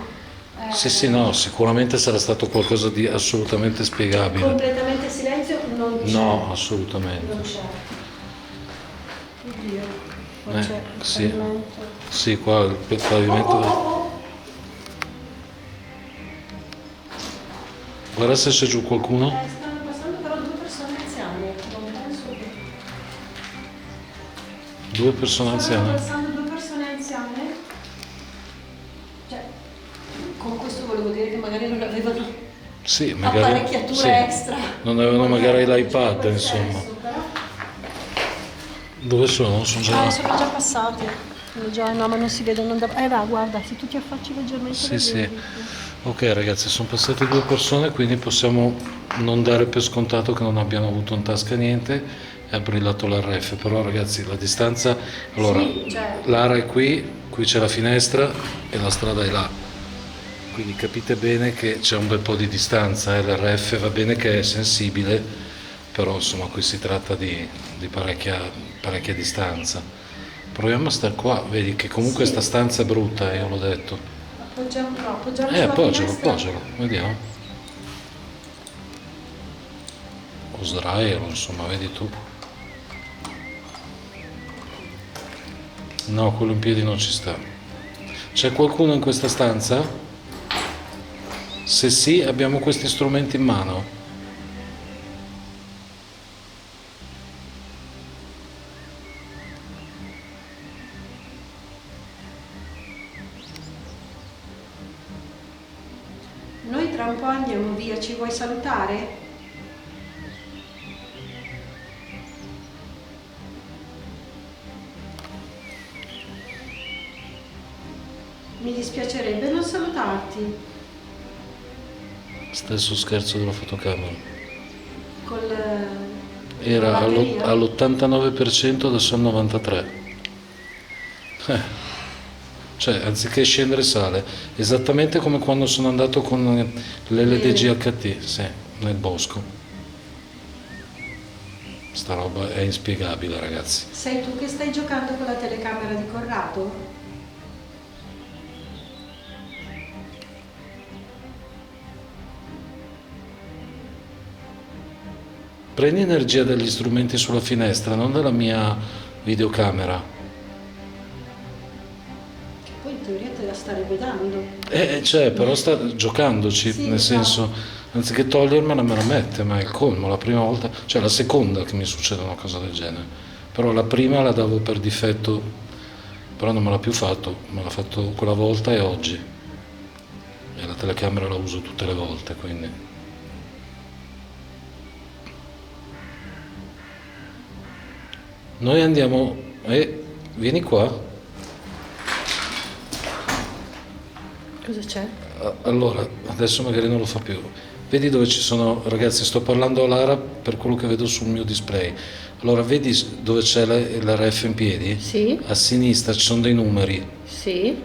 Sì, sì, no, sicuramente sarà stato qualcosa di assolutamente spiegabile. completamente silenzio non c'è. No, assolutamente. Non c'è. Oddio, qua c'è il Sì, pavimento. sì, qua il Oh, oh, pavimento. oh, oh! Guarda se c'è giù qualcuno. Stanno passando però due persone anziane, non penso che... Due persone Stanno anziane. passando due persone anziane? Cioè, con questo volevo dire che magari non avevano Sì, magari. apparecchiature Sì. extra. Non avevano magari Cioè, l'iPad, quel insomma. senso, però... Dove sono? Sono già. Sono già passati. No, ma non si vedono. Va, guarda, se tu ti affacci leggermente Sì, le sì. vedi. Ok ragazzi, sono passate due persone, quindi possiamo non dare per scontato che non abbiano avuto in tasca niente e ha brillato l'RF. Però ragazzi, la distanza. Allora, Sì, certo. l'ara è qui c'è la finestra e la strada è là. Quindi capite bene che c'è un bel po' di distanza, l'RF va bene che è sensibile, però insomma qui si tratta di parecchia distanza. Proviamo a stare qua, vedi che comunque Sì. sta stanza è brutta, io l'ho detto. Appoggiamo sulla Appoggialo, finestra. appoggialo, vediamo. O sdraialo, insomma, vedi tu. No, quello in piedi non ci sta. C'è qualcuno in questa stanza? Se sì, abbiamo questi strumenti in mano. Noi tra un po' andiamo via, ci vuoi salutare? Mi dispiacerebbe non salutarti Stesso scherzo della fotocamera. con la Era batteria. all'89%, adesso al 93%. Cioè, anziché scendere sale, esattamente come quando sono andato con l'LDGHT, sì, nel bosco. Sta roba è inspiegabile, ragazzi. Sei tu che stai giocando con la telecamera di Corrado? Prendi energia dagli strumenti sulla finestra, non dalla mia videocamera. Che poi in teoria te la starebbe dando. Cioè, però sta giocandoci, Sì, nel lo so. senso, anziché togliermela me la mette, ma è il colmo, la prima volta, cioè la seconda che mi succede una cosa del genere. Però la prima la davo per difetto, però non me l'ha più fatto, me l'ha fatto quella volta e oggi. E la telecamera la uso tutte le volte, quindi. Noi andiamo, vieni qua. Cosa c'è? Allora, adesso magari non lo fa più. Vedi dove ci sono, ragazzi, sto parlando a Lara per quello che vedo sul mio display. Allora, vedi dove c'è l'RF in piedi? Sì, A sinistra ci sono dei numeri. sì,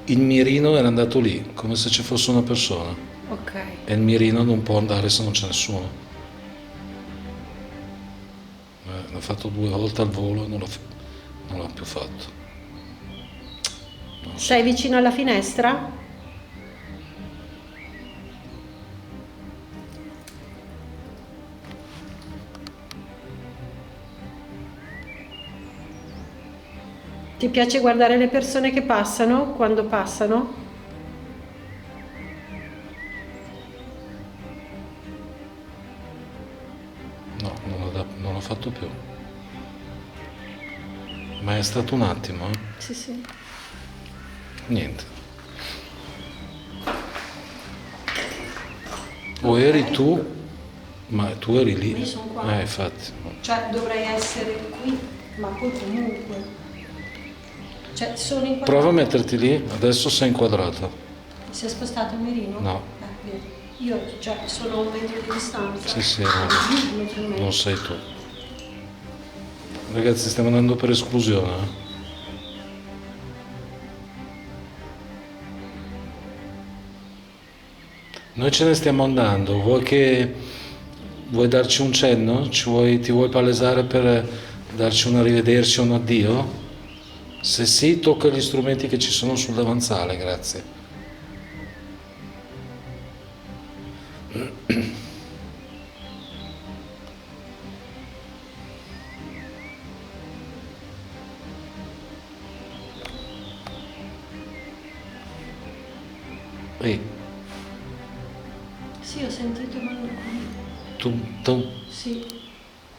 Il mirino era andato lì, come se ci fosse una persona. ok. E il mirino non può andare se non c'è nessuno. L'ha fatto 2 volte al volo e non l'ha più fatto. Non so. Sei vicino alla finestra? Ti piace guardare le persone che passano quando passano? No, non l'ho fatto più. Ma è stato un attimo, eh? Sì, sì. Niente. O eri tu, ma tu eri lì. Ma io sono qua. Infatti. Cioè dovrei essere qui, ma poi comunque. Cioè sono in Prova a metterti lì, adesso sei inquadrato. Si è spostato il mirino? No. Vedi. Io sono a un metro di distanza. Sì, sì, Un no. metro e mezzo. Non sei tu. Ragazzi, stiamo andando per esclusione, eh? Noi ce ne stiamo andando. Vuoi darci un cenno? Ti vuoi palesare per darci un arrivederci o un addio? Se sì, tocca gli strumenti che ci sono sul davanzale, grazie. Ehi, Sì, ho sentito, ma tu, sì,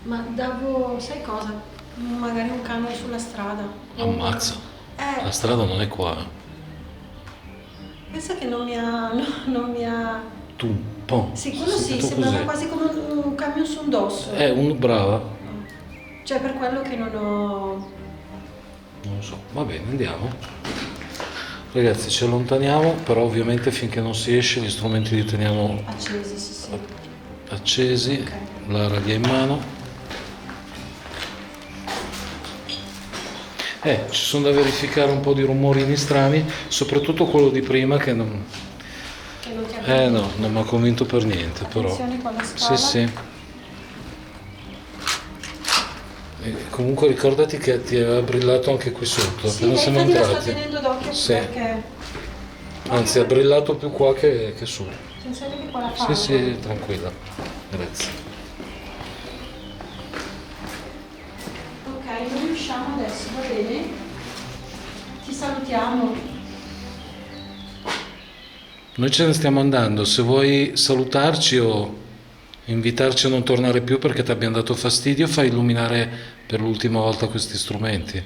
ma davo, sai cosa? Magari un camion sulla strada. ammazza. La Eh, strada non è qua. pensa che non mi ha, no, non mi ha... Tu, pom. Sì, quello sì, Sentito sembrava così. quasi come un camion su un dosso. Brava. Cioè per quello che non ho... Non lo so. Va bene, andiamo. Ragazzi, ci allontaniamo, però ovviamente finché non si esce gli strumenti li teniamo accesi, sì, sì. accesi, Ok. la radia in mano. Ci sono da verificare un po' di rumorini strani, soprattutto quello di prima che non... Che non ti ha no, non mi ha convinto per niente, però... Attenzione con la scala. Sì, sì. Comunque ricordati che ti aveva brillato anche qui sotto, Sì, appena siamo infatti la sto entrati. tenendo d'occhio Sì. perché... Anzi, ha brillato più qua che su. Attenzione che qua la Sì, fanno. sì, tranquilla. Grazie. Ok, noi usciamo adesso, va bene? Ti salutiamo. Noi ce ne stiamo andando, se vuoi salutarci o invitarci a non tornare più perché ti abbiamo dato fastidio, fai illuminare per l'ultima volta questi strumenti.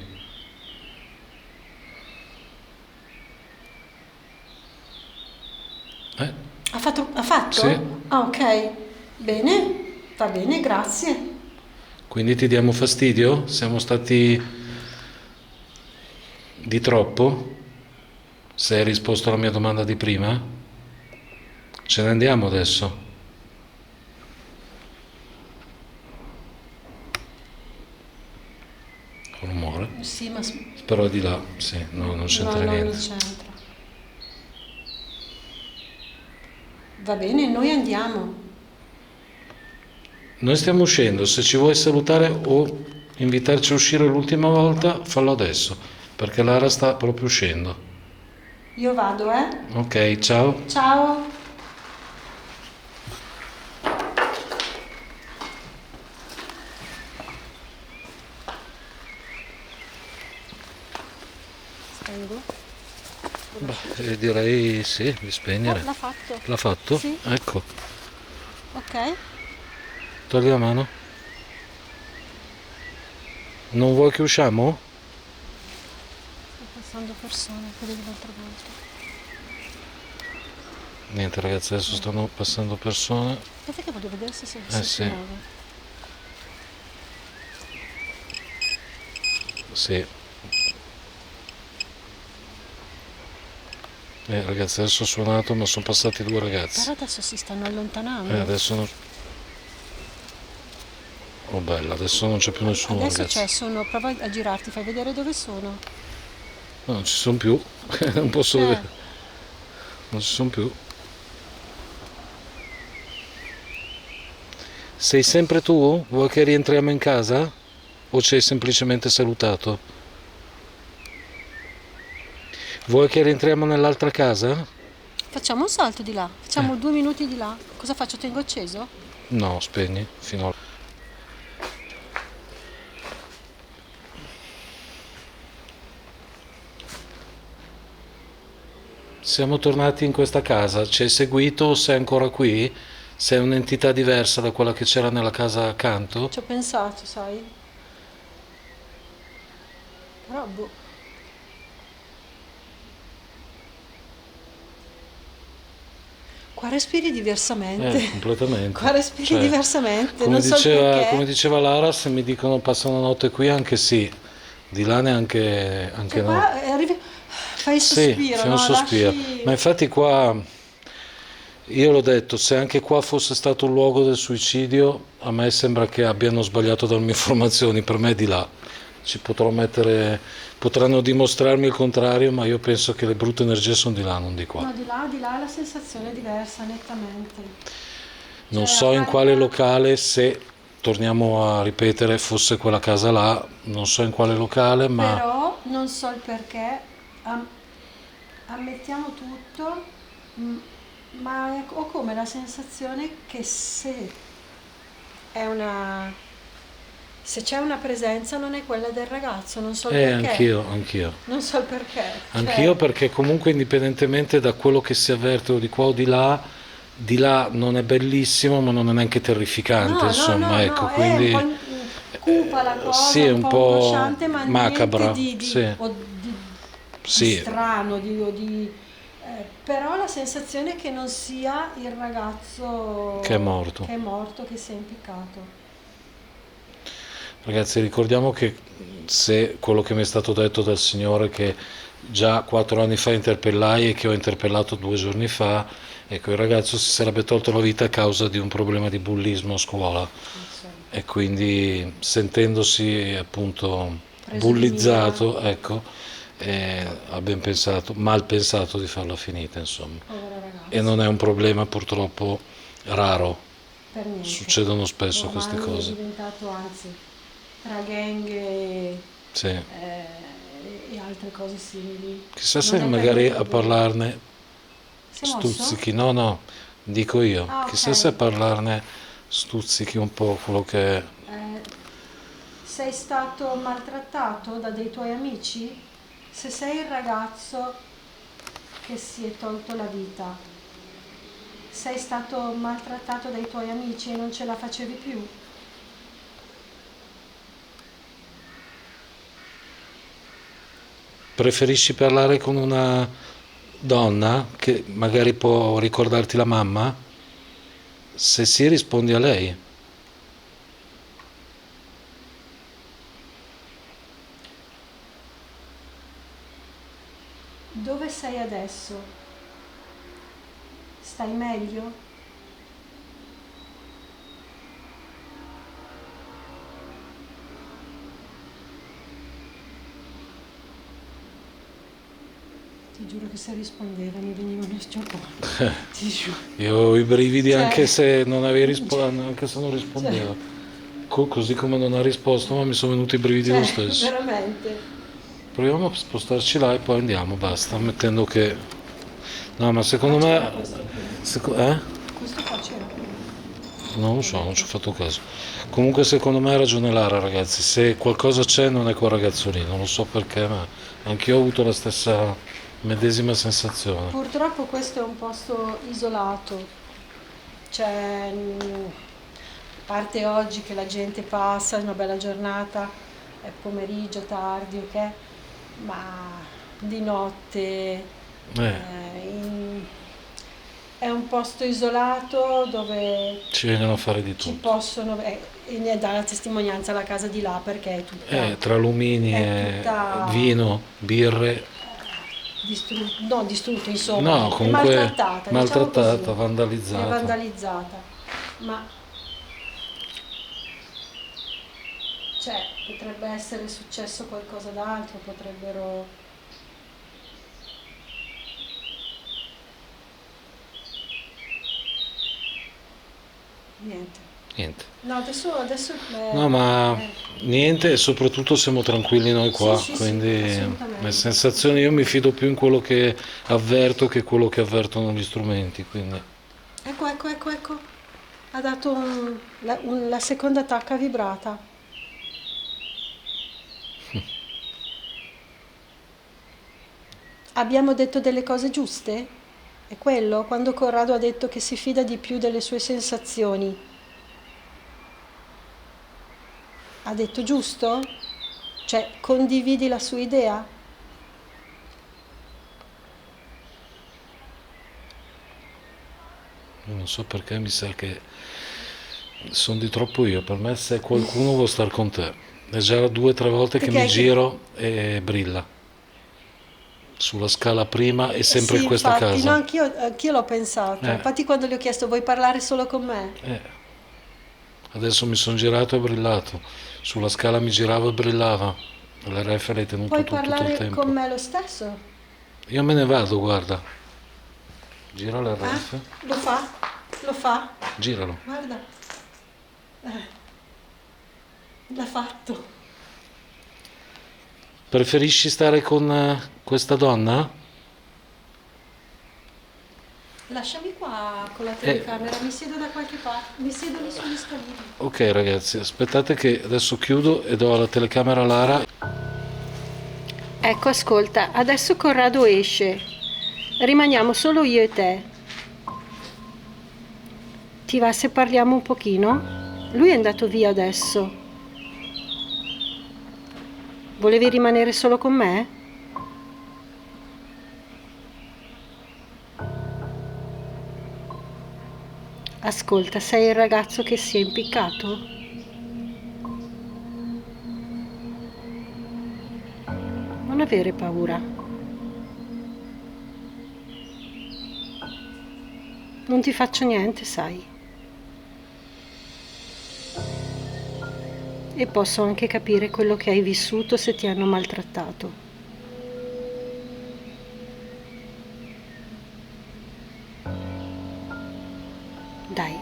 Ha fatto? Ha fatto? Sì. Ah, ok. Bene, va bene, grazie. Quindi ti diamo fastidio? Siamo stati di troppo? Se hai risposto alla mia domanda di prima? Ce ne andiamo adesso? Rumore? Sì, ma Però di là, sì, no, non c'entra no, niente. non c'entra. Va bene, noi andiamo. Noi stiamo uscendo, se ci vuoi salutare o invitarci a uscire l'ultima volta, fallo adesso, perché Lara sta proprio uscendo. Io vado, eh? Ok, ciao. Ciao. Spengo? Direi sì, di spegnere. L'ha fatto. L'ha fatto? Sì. Ecco, Ok. togli la mano. Non vuoi che usciamo? Sto passando persone, quelle dell'altra volta. Niente ragazzi, adesso stanno passando persone. Aspetta che voglio vedere se si Sì. muove. Sì. Ragazzi, adesso ho suonato ma sono passati due ragazzi. Però adesso si stanno allontanando. Adesso non... Oh bella, adesso non c'è più nessuno Adesso ragazzi. prova a girarti, fai vedere dove sono. No, non ci sono più. Non posso vedere. Non ci sono più. Sei sempre tu? Vuoi che rientriamo in casa? O ci hai semplicemente salutato? Vuoi che rientriamo nell'altra casa? Facciamo un salto di là, facciamo 2 minuti di là. Cosa faccio? Tengo acceso? No, spegni fino a... Siamo tornati in questa casa, ci hai seguito o sei ancora qui? Sei un'entità diversa da quella che c'era nella casa accanto? Ci ho pensato, sai? Però boh. Qua respiri diversamente. Completamente. Qua respiri Cioè, diversamente, non so il perché. come diceva Lara, se mi dicono passa una notte qui, anche sì, di là anche Cioè no. qua arrivi, fai il Sì, sospiro, fai un no? sospiro. Ma Lasci... infatti qua, io l'ho detto, se anche qua fosse stato un luogo del suicidio, a me sembra che abbiano sbagliato a darmi informazioni, per me è di là. Ci potrò mettere, potranno dimostrarmi il contrario, ma io penso che le brutte energie sono di là, non di qua. No, di là la sensazione è diversa, nettamente. Non Cioè so in quale appare... locale, se torniamo a ripetere, fosse quella casa là, non so in quale locale, ma Però non so il perché, am- ammettiamo tutto, m- ma ho come la sensazione che è una, se c'è una presenza non è quella del ragazzo, non so il perché, anch'io. non so il perché, Anch'io cioè, perché comunque indipendentemente da quello che si avverte o di qua o di là non è bellissimo, ma non è neanche terrificante, insomma, ecco, è un po' quindi cupa la sì, cosa, è un un po' po' angosciante, ma niente macabra, sì, di sì, strano, però la sensazione è che non sia il che è morto. che è morto, che si è impiccato. Ragazzi, ricordiamo che se quello che mi è stato detto dal Signore che già 4 anni fa interpellai e che ho interpellato 2 giorni fa, ecco, il ragazzo si sarebbe tolto la vita a causa di un problema di bullismo a scuola Insomma, e quindi sentendosi appunto preso di mira, bullizzato, ecco, ha ben pensato, mal pensato di farla finita, insomma. povero E ragazzo, non è un problema purtroppo raro, per niente. succedono spesso queste Ormai è cose. diventato, anzi, tra gang Sì. e altre cose simili. Chissà se Non è per magari niente a bello. parlarne Si è mosso? stuzzichi, no, no, dico io, Ah, chissà se a ok. parlarne stuzzichi un po' quello che è. Eh, sei stato maltrattato da dei tuoi amici? Se sei il ragazzo che si è tolto la vita, sei stato maltrattato dai tuoi amici e non ce la facevi più? Preferisci parlare con una donna che magari può ricordarti la mamma? Se sì, rispondi a lei. Dove sei adesso? Stai meglio? Ti giuro che se rispondeva mi venivano scioperi. Ti giuro. Io ho i brividi Cioè, anche se non avevi anche se non cioè, rispondeva. Così come non ha risposto, ma mi sono venuti i brividi lo cioè, stesso. veramente. Proviamo a spostarci là e poi andiamo, basta, mettendo che... No, ma Ah, secondo c'era me... questo qui. Eh? Questo qua c'era. Non lo so, non ci ho fatto caso. Comunque secondo me ha ragione Lara, ragazzi. Se qualcosa c'è non è quel ragazzo lì, non lo so perché, ma anch'io ho avuto la stessa medesima sensazione. Purtroppo questo è un posto isolato, cioè, a parte oggi che la gente passa, è una bella giornata, è pomeriggio, tardi, ok? Ma di notte Eh, in- è un posto isolato dove ci vengono a fare di ci tutto. possono, e ne dà la testimonianza la casa di là perché Tra lumini è e tutta vino, birre, no, distrutta, insomma, no, è comunque maltrattata, diciamo così, maltrattata, è vandalizzata. vandalizzata, ma cioè, potrebbe essere successo qualcosa d'altro, potrebbero... Niente. Niente. No, adesso No, ma niente e soprattutto siamo tranquilli noi sì, qua, sì, sì, quindi le assolutamente. sensazioni io mi fido più in quello che avverto che quello che avvertono gli strumenti, quindi Ecco. Ha dato la seconda tacca vibrata. Abbiamo detto delle cose giuste? È quello? Quando Corrado ha detto che si fida di più delle sue sensazioni, ha detto giusto? Cioè, condividi la sua idea? Non so perché mi sa che sono di troppo io. Per me se qualcuno vuole stare con te. È già 2 o 3 volte che Perché mi è che... giro e brilla. Sulla scala prima e sempre in Sì, questa infatti, no, casa. anch'io l'ho pensato. Eh, Infatti quando gli ho chiesto vuoi parlare solo con me? eh. Adesso mi sono girato e brillato. Sulla scala mi giravo e brillava. Le ref l'hai tenuto Puoi tutto il parlare con tempo. me lo stesso? Io me ne vado, guarda. Gira le Eh? ref. Lo fa? Lo fa? Giralo. Guarda, l'ha fatto. Preferisci stare con questa donna? Lasciami qua con la Eh, telecamera, mi siedo da qualche parte, mi siedo lì sugli scalini. ok ragazzi, aspettate che adesso chiudo e do la telecamera a Lara. Ecco, ascolta, adesso Corrado esce. Rimaniamo solo io e te. Ti va se parliamo un pochino? Lui è andato via adesso. Volevi rimanere solo con me? Ascolta, sei il ragazzo che si è impiccato? Non avere paura. Non ti faccio niente, sai. E posso anche capire quello che hai vissuto se ti hanno maltrattato. Dai,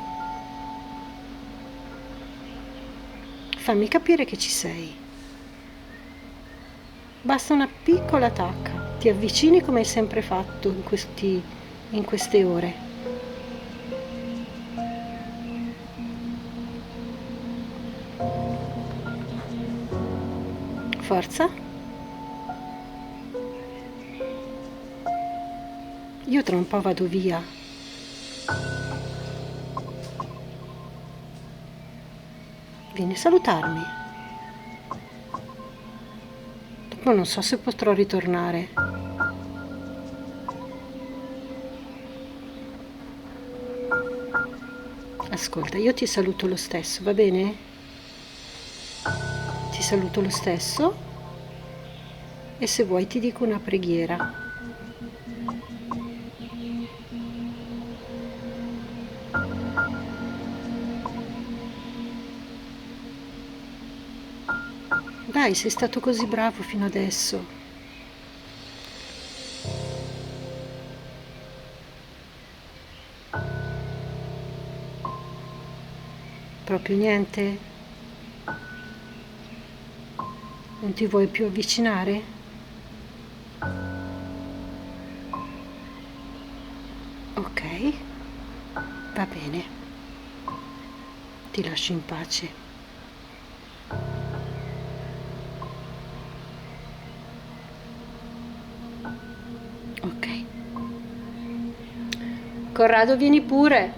fammi capire che ci sei. Basta una piccola tacca, ti avvicini come hai sempre fatto in queste ore. Forza. Io tra un po' vado via. Vieni a salutarmi. Dopo non so se potrò ritornare. Ascolta, io ti saluto lo stesso, va bene? Ti saluto lo stesso e se vuoi ti dico una preghiera. Dai, sei stato così bravo fino adesso. Proprio niente? Non ti vuoi più avvicinare? Ok, va bene. Ti lascio in pace. Ok. Corrado, vieni pure.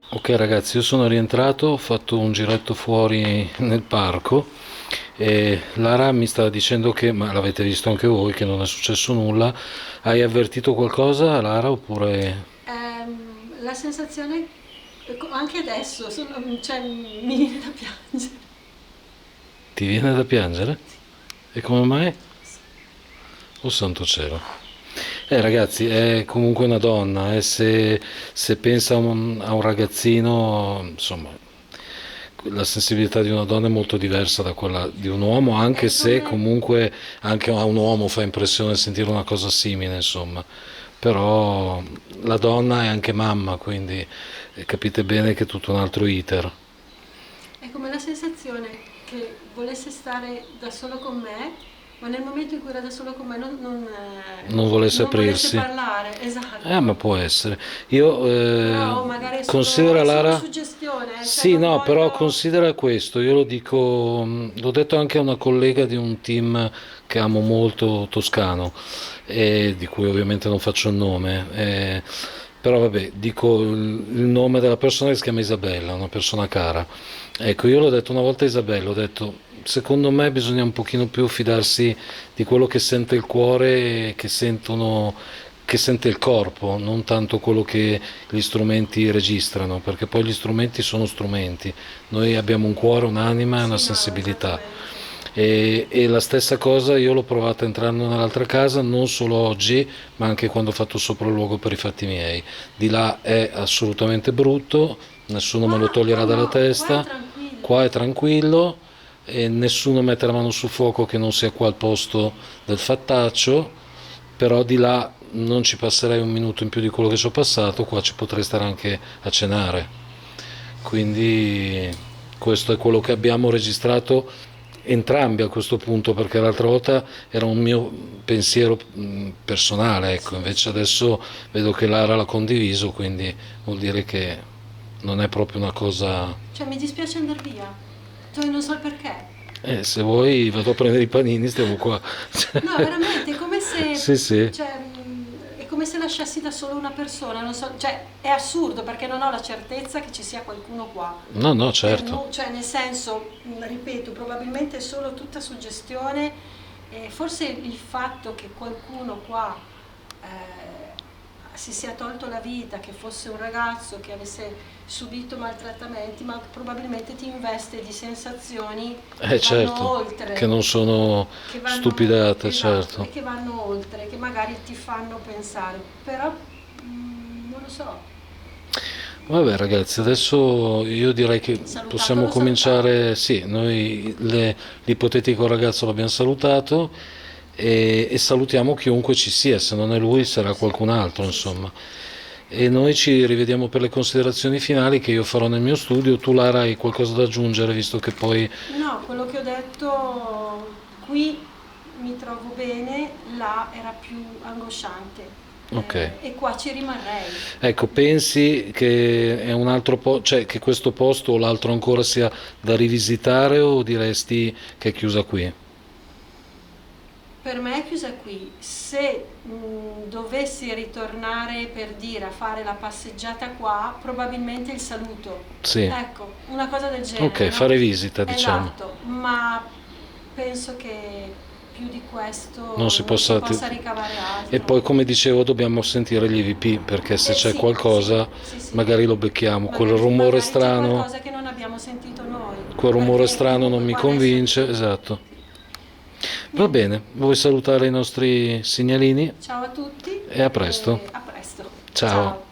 Ok ragazzi, io sono rientrato, ho fatto un giretto fuori nel parco e Lara mi stava dicendo che, ma l'avete visto anche voi, che non è successo nulla. Hai avvertito qualcosa, Lara, oppure La sensazione, anche adesso, cioè, mi viene da piangere. ti viene da piangere? E come mai? Oh santo cielo. Ragazzi, è comunque una donna, se pensa a un ragazzino, insomma, la sensibilità di una donna è molto diversa da quella di un uomo, anche È se come... comunque anche a un uomo fa impressione sentire una cosa simile, insomma. Però la donna è anche mamma, quindi capite bene che è tutto un altro iter. È come la sensazione che volesse stare da solo con me, ma nel momento in cui era da solo con me Non volesse non volesse aprirsi. parlare, esatto. Ma può essere. Io Però magari è considero solo Lara. suggestione. cioè Sì, non no, però voglio... considera questo, io lo dico, l'ho detto anche a una collega di un team che amo molto, toscano, di cui ovviamente non faccio il nome, però vabbè, dico il nome della persona che si chiama Isabella, una persona cara. Ecco, io l'ho detto una volta a Isabella, ho detto, secondo me bisogna un pochino più fidarsi di quello che sente il cuore e che sente il corpo, non tanto quello che gli strumenti registrano, perché poi gli strumenti sono strumenti. Noi abbiamo un cuore, un'anima e una Sì, no, sensibilità. esattamente. E la stessa cosa io l'ho provata entrando nell'altra casa, non solo oggi, ma anche quando ho fatto il sopralluogo per i fatti miei. Di là è assolutamente brutto, nessuno me lo Qua toglierà dalla no, qua è testa, qua tranquillo. è tranquillo e nessuno mette la mano sul fuoco che non sia qua al posto del fattaccio, però di là non ci passerei un minuto in più di quello che ci ho passato, qua ci potrei stare anche a cenare. Quindi questo è quello che abbiamo registrato entrambi a questo punto, perché l'altra volta era un mio pensiero personale, ecco, Sì, invece sì. adesso vedo che Lara l'ha condiviso, quindi vuol dire che non è proprio una cosa... Cioè, mi dispiace andare via. Cioè, non so il perché. Se vuoi vado a prendere i panini, stiamo qua. No, veramente, è come se, Sì, sì. cioè, è come se lasciassi da solo una persona, non so, cioè, è assurdo perché non ho la certezza che ci sia qualcuno qua. No, no, certo. Cioè, nel senso, ripeto, probabilmente è solo tutta suggestione, forse il fatto che qualcuno qua si sia tolto la vita, che fosse un ragazzo che avesse subito maltrattamenti, ma probabilmente ti investe di sensazioni che vanno Certo, che oltre, non sono che vanno, stupidate, esatto, e certo. che vanno oltre, che magari ti fanno pensare, però non lo so, Vabbè ragazzi, adesso io direi che possiamo l'ho salutato. cominciare, sì, noi l'ipotetico ragazzo l'abbiamo salutato e salutiamo chiunque ci sia, se non è lui sarà Sì, qualcun altro, sì, sì. insomma. E noi ci rivediamo per le considerazioni finali che io farò nel mio studio. Tu Lara hai qualcosa da aggiungere, visto che poi... No, quello che ho detto qui mi trovo bene, là era più angosciante Ok. e qua ci rimarrei. Ecco, pensi che è un altro cioè che questo posto o l'altro ancora sia da rivisitare o diresti che è chiusa qui? Per me è chiusa qui. Se dovessi ritornare per dire a fare la passeggiata qua, probabilmente il saluto. Sì. Ecco, una cosa del genere, Ok, no? fare visita, diciamo. Esatto, ma penso che più di Non questo si non si possa... possa ricavare E poi, altro. come dicevo, dobbiamo sentire gli EVP perché se c'è Sì, sì, qualcosa sì, sì. magari lo becchiamo. Magari c'è qualcosa che non abbiamo sentito noi, Quel rumore perché strano non comunque mi qua adesso... convince, esatto. Sì. Va Niente, bene, vuoi salutare i nostri segnalini? ciao a tutti E a presto. e a presto. Ciao. Ciao.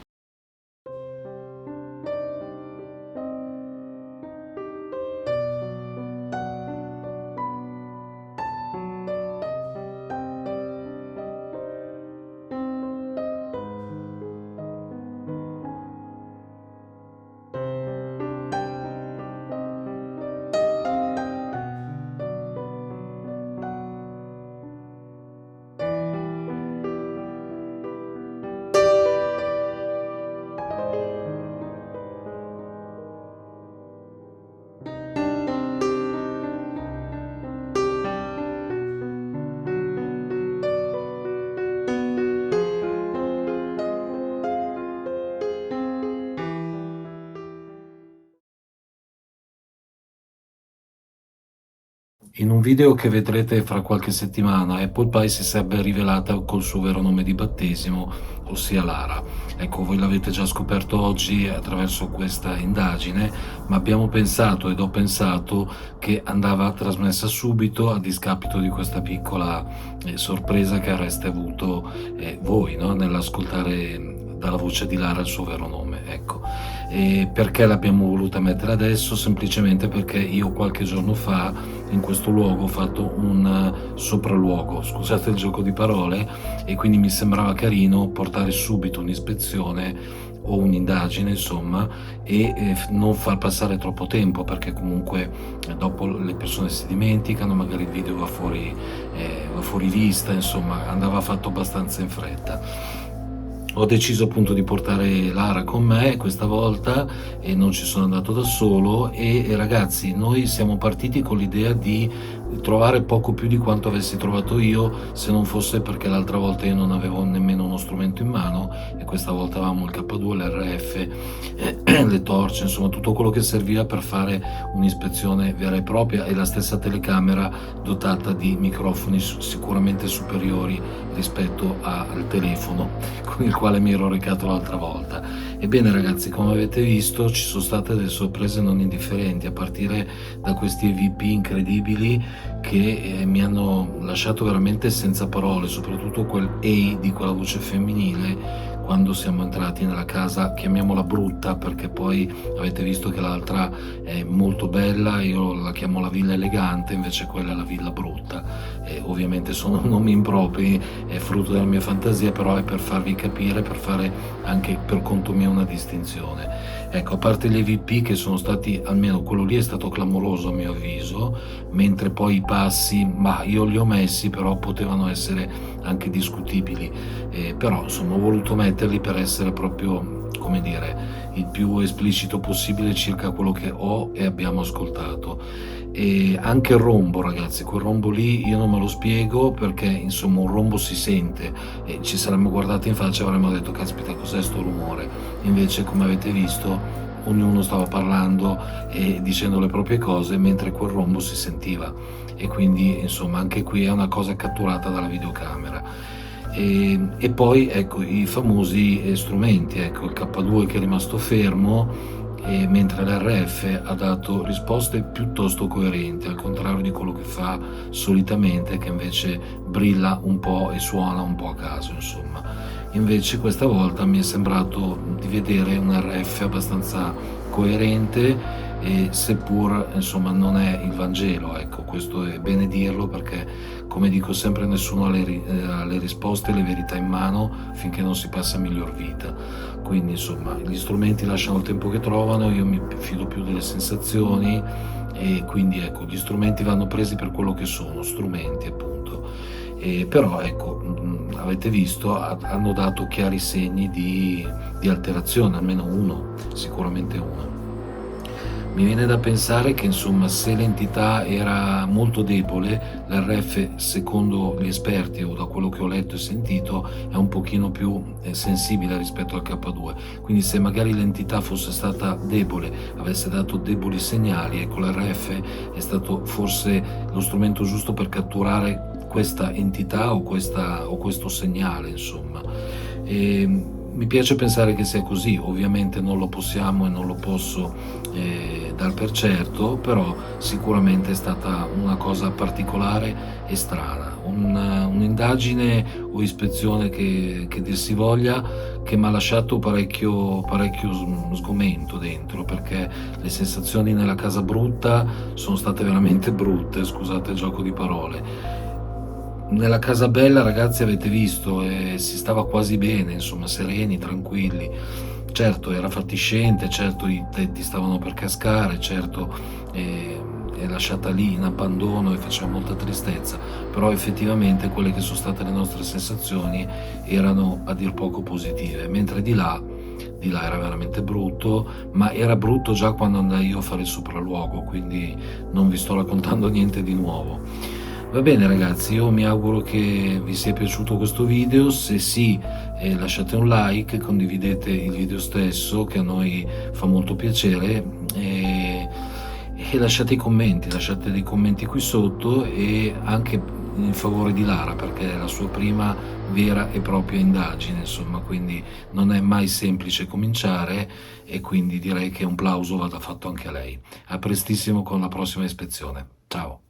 In un video che vedrete fra qualche settimana, Apple Pie si sarebbe rivelata col suo vero nome di battesimo, ossia Lara. Ecco, voi l'avete già scoperto oggi attraverso questa indagine, ma abbiamo pensato ed ho pensato che andava trasmessa subito a discapito di questa piccola sorpresa che avreste avuto voi, no? Nell'ascoltare dalla voce di Lara il suo vero nome. Ecco. E perché l'abbiamo voluta mettere adesso? Semplicemente perché io qualche giorno fa in questo luogo ho fatto un sopralluogo, scusate il gioco di parole, e quindi mi sembrava carino portare subito un'ispezione o un'indagine, insomma, e non far passare troppo tempo, perché comunque dopo le persone si dimenticano, magari il video va fuori vista, insomma, andava fatto abbastanza in fretta. ho deciso appunto di portare Lara con me questa volta e non ci sono andato da solo e ragazzi, noi siamo partiti con l'idea di trovare poco più di quanto avessi trovato io, se non fosse perché l'altra volta io non avevo nemmeno uno strumento in mano e questa volta avevamo il K2, l'RF, le torce, insomma tutto quello che serviva per fare un'ispezione vera e propria, e la stessa telecamera dotata di microfoni sicuramente superiori rispetto al telefono con il quale mi ero recato l'altra volta. Ebbene ragazzi, come avete visto ci sono state delle sorprese non indifferenti, a partire da questi EVP incredibili che mi hanno lasciato veramente senza parole, soprattutto quel "ehi" di quella voce femminile quando siamo entrati nella casa, chiamiamola brutta perché poi avete visto che l'altra è molto bella, io la chiamo la villa elegante, invece quella è la villa brutta. Ovviamente sono nomi impropri, è frutto della mia fantasia, però è per farvi capire, per fare anche per conto mio una distinzione. Ecco, a parte gli EVP che sono stati, almeno quello lì è stato clamoroso a mio avviso, mentre poi i passi, ma io li ho messi, però potevano essere anche discutibili, però insomma ho voluto metterli per essere proprio, come dire, il più esplicito possibile circa quello che ho e abbiamo ascoltato. E anche il rombo, ragazzi, quel rombo lì io non me lo spiego, perché insomma un rombo si sente e ci saremmo guardati in faccia e avremmo detto caspita, cos'è sto rumore. Invece, come avete visto, ognuno stava parlando e dicendo le proprie cose mentre quel rombo si sentiva, e quindi insomma anche qui è una cosa catturata dalla videocamera. E poi ecco i famosi strumenti, ecco il K2 che è rimasto fermo, mentre l'RF ha dato risposte piuttosto coerenti, al contrario di quello che fa solitamente, che invece brilla un po' e suona un po' a caso, insomma. Invece questa volta mi è sembrato di vedere un RF abbastanza coerente, e seppur insomma non è il Vangelo, ecco, questo è bene dirlo, perché come dico sempre nessuno ha le risposte e le verità in mano finché non si passa a miglior vita. Quindi insomma gli strumenti lasciano il tempo che trovano, io mi fido più delle sensazioni, e quindi ecco gli strumenti vanno presi per quello che sono, strumenti appunto. Però ecco, avete visto, hanno dato chiari segni di alterazione, almeno uno, sicuramente uno. Mi viene da pensare che insomma se l'entità era molto debole, l'RF secondo gli esperti o da quello che ho letto e sentito è un pochino più sensibile rispetto al K2, quindi se magari l'entità fosse stata debole, avesse dato deboli segnali, ecco l'RF è stato forse lo strumento giusto per catturare questa entità o questo segnale, insomma. Mi piace pensare che sia così, ovviamente non lo possiamo e non lo posso dar per certo, però sicuramente è stata una cosa particolare e strana, un'indagine o ispezione che dir si voglia, che mi ha lasciato parecchio sgomento dentro, perché le sensazioni nella casa brutta sono state veramente brutte, scusate il gioco di parole. Nella casa bella, ragazzi, avete visto, si stava quasi bene, insomma, sereni, tranquilli. Certo, era fatiscente, certo i tetti stavano per cascare, certo è lasciata lì in abbandono e faceva molta tristezza, però effettivamente quelle che sono state le nostre sensazioni erano a dir poco positive, mentre di là era veramente brutto, ma era brutto già quando andai io a fare il sopralluogo, quindi non vi sto raccontando niente di nuovo. Va bene ragazzi, io mi auguro che vi sia piaciuto questo video, se sì lasciate un like, condividete il video stesso che a noi fa molto piacere, e lasciate dei commenti qui sotto, e anche in favore di Lara, perché è la sua prima vera e propria indagine, insomma, quindi non è mai semplice cominciare, e quindi direi che un plauso vada fatto anche a lei. A prestissimo con la prossima ispezione, ciao!